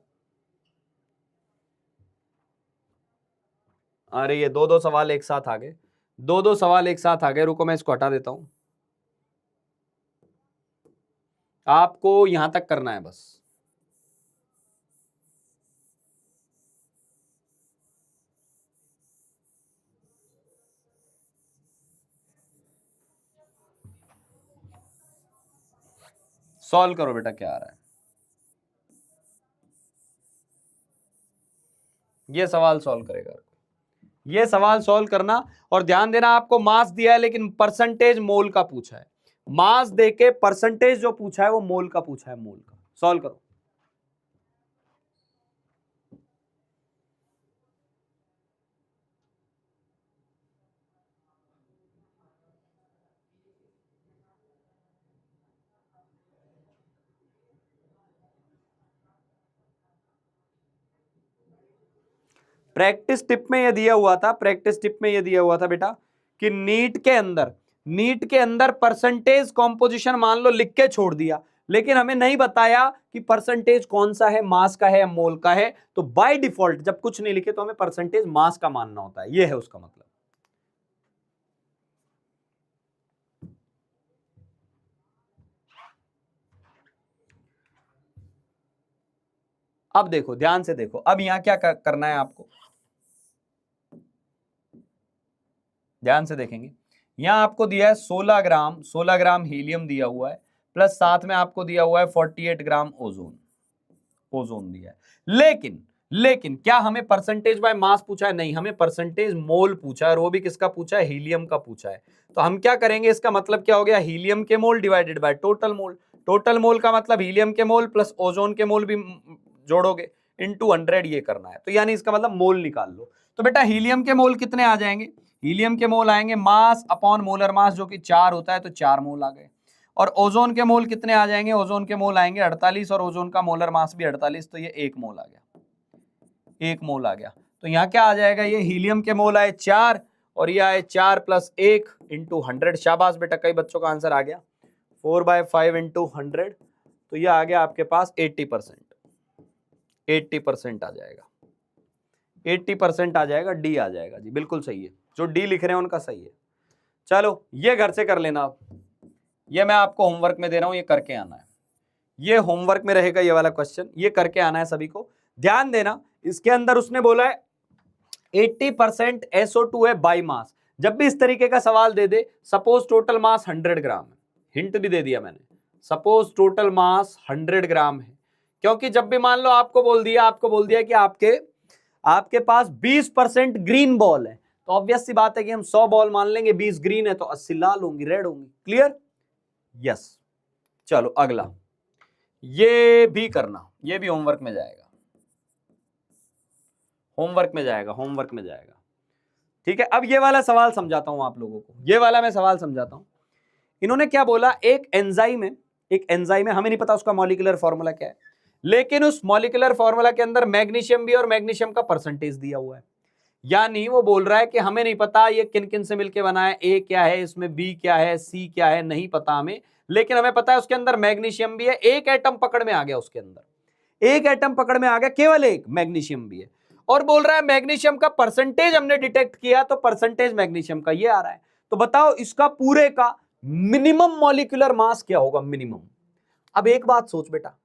A: अरे ये दो दो सवाल एक साथ आ गए, दो दो सवाल एक साथ आ गए, रुको मैं इसको हटा देता हूं। आपको यहां तक करना है बस, सॉल्व करो बेटा क्या आ रहा है। ये सवाल सॉल्व करेगा, ये सवाल सॉल्व करना, और ध्यान देना आपको मास दिया है लेकिन परसेंटेज मोल का पूछा है, मास देके परसेंटेज जो पूछा है वो मोल का पूछा है, मोल का। सॉल्व करो। प्रैक्टिस टिप में ये दिया हुआ था, प्रैक्टिस टिप में ये दिया हुआ था बेटा कि नीट के अंदर परसेंटेज कॉम्पोजिशन मान लो लिख के छोड़ दिया, लेकिन हमें नहीं बताया कि परसेंटेज कौन सा है, मास का है या मोल का है। तो बाय डिफॉल्ट जब कुछ नहीं लिखे तो हमें परसेंटेज मास का मानना होता है, ये है उसका मतलब। अब देखो ध्यान से देखो, अब यहां क्या करना है आपको, ध्यान से देखेंगे। यहां आपको दिया है 16 ग्राम हीलियम दिया हुआ है, प्लस साथ में आपको दिया हुआ है 48 ग्राम ओजोन, ओजोन दिया है। लेकिन क्या हमें परसेंटेज बाय मास पूछा है? नहीं, हमें परसेंटेज मोल पूछा है, और वो भी किसका पूछा है? हीलियम का पूछा है। तो हम क्या करेंगे, इसका मतलब क्या हो गया, हीलियम के मोल divided by total mole. Total mole का मतलब हीलियम के मोल प्लस ओजोन के मोल भी जोड़ोगे, इनटू 100 ये करना है। तो यानी इसका मतलब मोल निकाल लो। तो बेटा हीलियम के मोल कितने आ जाएंगे? हीलियम के मोल आएंगे मास अपॉन मोलर मास, जो कि 4 होता है, तो 4 मोल आ गए। और ओजोन के मोल कितने आ जाएंगे? ओजोन के मोल आएंगे 48, और ओजोन का मोलर मास भी 48, तो ये 1 मोल आ गया, 1 मोल आ गया। तो यहाँ क्या आ जाएगा, ये हीलियम के मोल आए 4 और ये आए 4 प्लस 1 इंटू 100। शाबाश बेटा, कई बच्चों का आंसर आ गया 4/5 इंटू 100, तो ये आ गया आपके पास 80%, 80% आ जाएगा, 80% आ जाएगा, डी आ जाएगा जी, बिल्कुल सही है, जो डी लिख रहे हैं उनका सही है। चलो ये घर से कर लेना आप, ये मैं आपको होमवर्क में दे रहा हूं, ये करके आना है, ये होमवर्क में रहेगा ये वाला क्वेश्चन, ये करके आना है सभी को। ध्यान देना, इसके अंदर उसने बोला है 80% SO2 है बाई मास। जब भी इस तरीके का सवाल दे दे, सपोज टोटल मास 100 ग्राम है, हिंट भी दे दिया मैंने, सपोज टोटल मास 100 ग्राम है, क्योंकि जब भी मान लो आपको बोल दिया कि आपके पास 20% ग्रीन बॉल है, तो ऑब्वियस सी बात है कि हम 100 बॉल मान लेंगे, 20 ग्रीन है तो 80 लाल होंगी, रेड होंगी। क्लियर? यस। चलो अगला, ये भी करना, ये भी होमवर्क में जाएगा, होमवर्क में जाएगा, होमवर्क में जाएगा। ठीक है, अब ये वाला सवाल समझाता हूं आप लोगों को, ये वाला मैं सवाल समझाता हूं। इन्होंने क्या बोला, एक एंजाइम है, हमें नहीं पता उसका मॉलिक्यूलर फॉर्मूला क्या है, लेकिन उस मॉलिक्यूलर फॉर्मूला के अंदर मैग्नीशियम भी और मैग्नीशियम का परसेंटेज दिया हुआ है। यानी वो बोल रहा है कि हमें नहीं पता ये किन किन से मिलकर बना है, ए क्या है इसमें, बी क्या है, सी क्या है, नहीं पता हमें, लेकिन हमें पता है उसके अंदर मैग्नीशियम भी है। एक एटम पकड़ में आ गया, उसके अंदर एक एटम पकड़ में आ गया, केवल एक मैग्नीशियम भी है, और बोल रहा है मैग्नीशियम का परसेंटेज हमने डिटेक्ट किया, तो परसेंटेज मैग्नीशियम का ये आ रहा है। तो बताओ इसका पूरे का मिनिमम मॉलिक्यूलर मास क्या होगा, मिनिमम। अब एक बात सोच बेटा,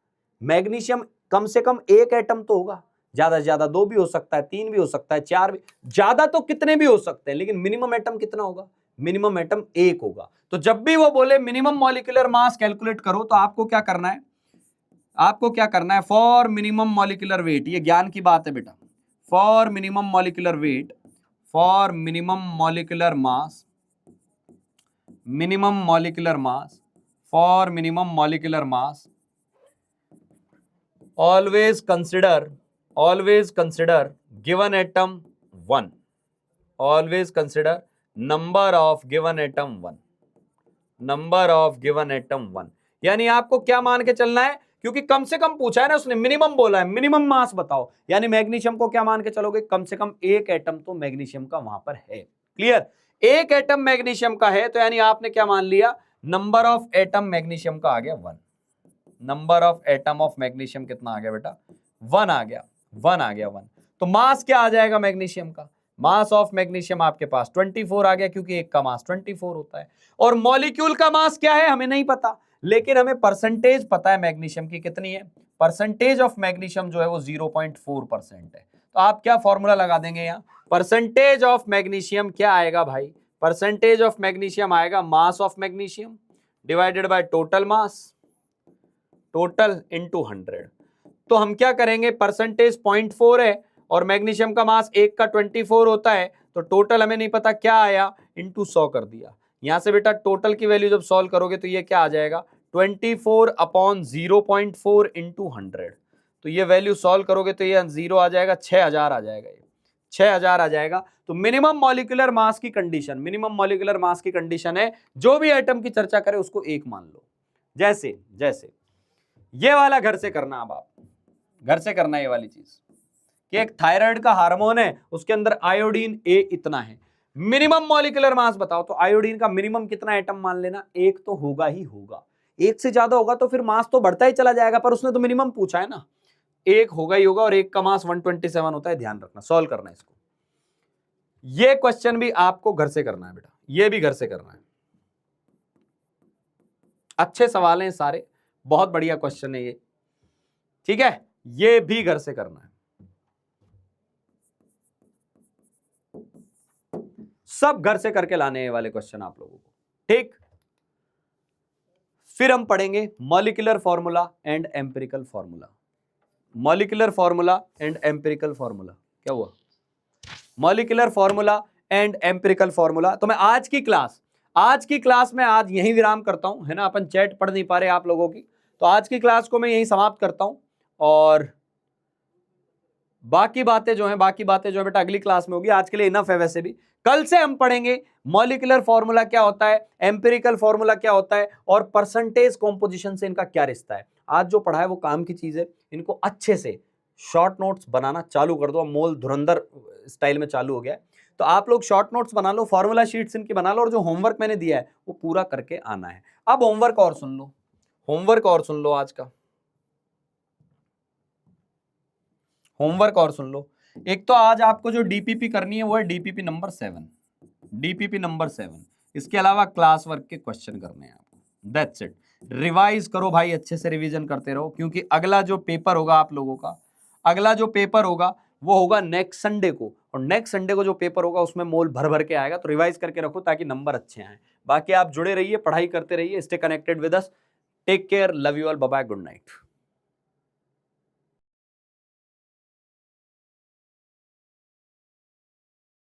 A: मैग्नीशियम कम से कम एक एटम तो होगा, ज्यादा से ज्यादा 2 भी हो सकता है, 3 भी हो सकता है, 4 भी, ज्यादा तो कितने भी हो सकते हैं, लेकिन मिनिमम एटम कितना होगा, मिनिमम एटम 1 होगा। तो जब भी वो बोले मिनिमम मॉलिक्यूलर मास कैलकुलेट करो, तो आपको क्या करना है, आपको क्या करना है, फॉर मिनिमम मॉलिक्यूलर वेट, ये ज्ञान की बात है बेटा, for minimum molecular weight, for minimum molecular mass, minimum molecular mass, for minimum molecular mass, always consider given atom 1, always consider number of given atom 1, number of given atom 1। यानी आपको क्या मान के चलना है, क्योंकि कम से कम पूछा है ना उसने, मिनिमम बोला है, मिनिमम मास बताओ, यानी मैग्नीशियम को क्या मान के चलोगे, कम से कम एक एटम तो मैग्नीशियम का वहां पर है। क्लियर, एक एटम मैग्नीशियम का है, तो यानी आपने क्या मान लिया, नंबर ऑफ एटम मैग्नीशियम का आ गया 1। Number of atom of magnesium कितना आ गया बेटा, 1 आ गया, 1 आ गया 1। तो मास क्या आ जाएगा मैग्नीशियम का, मास ऑफ मैग्नीशियम आपके पास 24 आ गया, क्योंकि एक का मास 24 होता है। और मॉलिक्यूल का मास क्या है हमें नहीं पता, लेकिन हमें परसेंटेज पता है मैग्नीशियम की कितनी है, परसेंटेज ऑफ मैग्नीशियम जो है वो 0.4% है। तो आप क्या फॉर्मूला लगा देंगे यहाँ, परसेंटेज ऑफ मैग्नीशियम क्या आएगा भाई, परसेंटेज ऑफ मैग्नीशियम आएगा mass of magnesium divided by total mass, total into 100। तो हम क्या करेंगे, परसेंटेज 0.4 है और मैग्नीशियम का मास एक का 24 होता है, तो टोटल हमें नहीं पता क्या आया, इनटू 100 कर दिया। यहां से बेटा टोटल की वैल्यू जब सॉल्व करोगे तो ये क्या आ जाएगा, 24 अपॉन 0.4 इंटू 100। तो ये वैल्यू सॉल्व करोगे तो ये 0 आ जाएगा, 6000 आ जाएगा, ये 6000 आ जाएगा। तो मिनिमम मॉलिक्यूलर मास की कंडीशन, मिनिमम मॉलिक्यूलर मास की कंडीशन है, जो भी एटम की चर्चा करे उसको एक मान लो। जैसे जैसे ये वाला घर से करना, अब आप घर से करना ये वाली चीज कि एक थायराइड का हार्मोन है, उसके अंदर आयोडीन ए इतना है, मिनिमम मॉलिक्यूलर मास बताओ। तो आयोडीन का मिनिमम कितना एटम मान लेना, एक तो होगा ही होगा, एक से ज्यादा होगा तो फिर मास तो बढ़ता ही चला जाएगा, पर उसने तो मिनिमम पूछा है ना, एक होगा ही होगा, और एक का मास 127 होता है, ध्यान रखना, सॉल्व करना इसको। ये क्वेश्चन भी आपको घर से करना है बेटा, ये भी घर से करना है। अच्छे सवाल हैं सारे, बहुत बढ़िया क्वेश्चन है ये, ठीक है, ये भी घर से करना है, सब घर से करके लाने हैं वाले क्वेश्चन आप लोगों को, ठीक। फिर हम पढ़ेंगे molecular formula and empirical formula. Molecular formula and empirical formula क्या हुआ, molecular formula and empirical formula. तो मैं आज की क्लास में आज यहीं विराम करता हूं, है ना, अपन चैट पढ़ नहीं पा रहे आप लोगों की, तो आज की क्लास को मैं यहीं समाप्त करता हूं, और बाकी बातें जो है बेटा अगली क्लास में होगी। आज के लिए इनफ है, वैसे भी कल से हम पढ़ेंगे मॉलिक्यूलर फॉर्मूला क्या होता है, एम्पिरिकल फॉर्मूला क्या होता है, और परसेंटेज कॉम्पोजिशन से इनका क्या रिश्ता है। आज जो पढ़ा है वो काम की चीज है, इनको अच्छे से शॉर्ट नोट्स बनाना चालू कर दो। मोल धुरंधर स्टाइल में चालू हो गया है, तो आप लोग शॉर्ट नोट्स बना लो, फॉर्मूला शीट्स इनकी बना लो, और जो होमवर्क मैंने दिया है वो पूरा करके आना है। अब होमवर्क और सुन लो, होमवर्क और सुन लो, आज का होमवर्क और सुन लो। एक तो आज आपको जो डीपीपी करनी है वो है डीपीपी नंबर 7, डीपीपी नंबर 7। इसके अलावा क्लास वर्क के क्वेश्चन करने हैं आपको, दैट्स इट। रिवाइज करो भाई, अच्छे से रिवीजन करते रहो, क्योंकि अगला जो पेपर होगा आप लोगों का, अगला जो पेपर होगा वो होगा नेक्स्ट संडे को, और नेक्स्ट संडे को जो पेपर होगा उसमें मोल भर भर के आएगा। तो रिवाइज करके रखो ताकि नंबर अच्छे आए। बाकी आप जुड़े रहिए, पढ़ाई करते रहिए, stay connected with us, take care, love you all, bye bye, good night.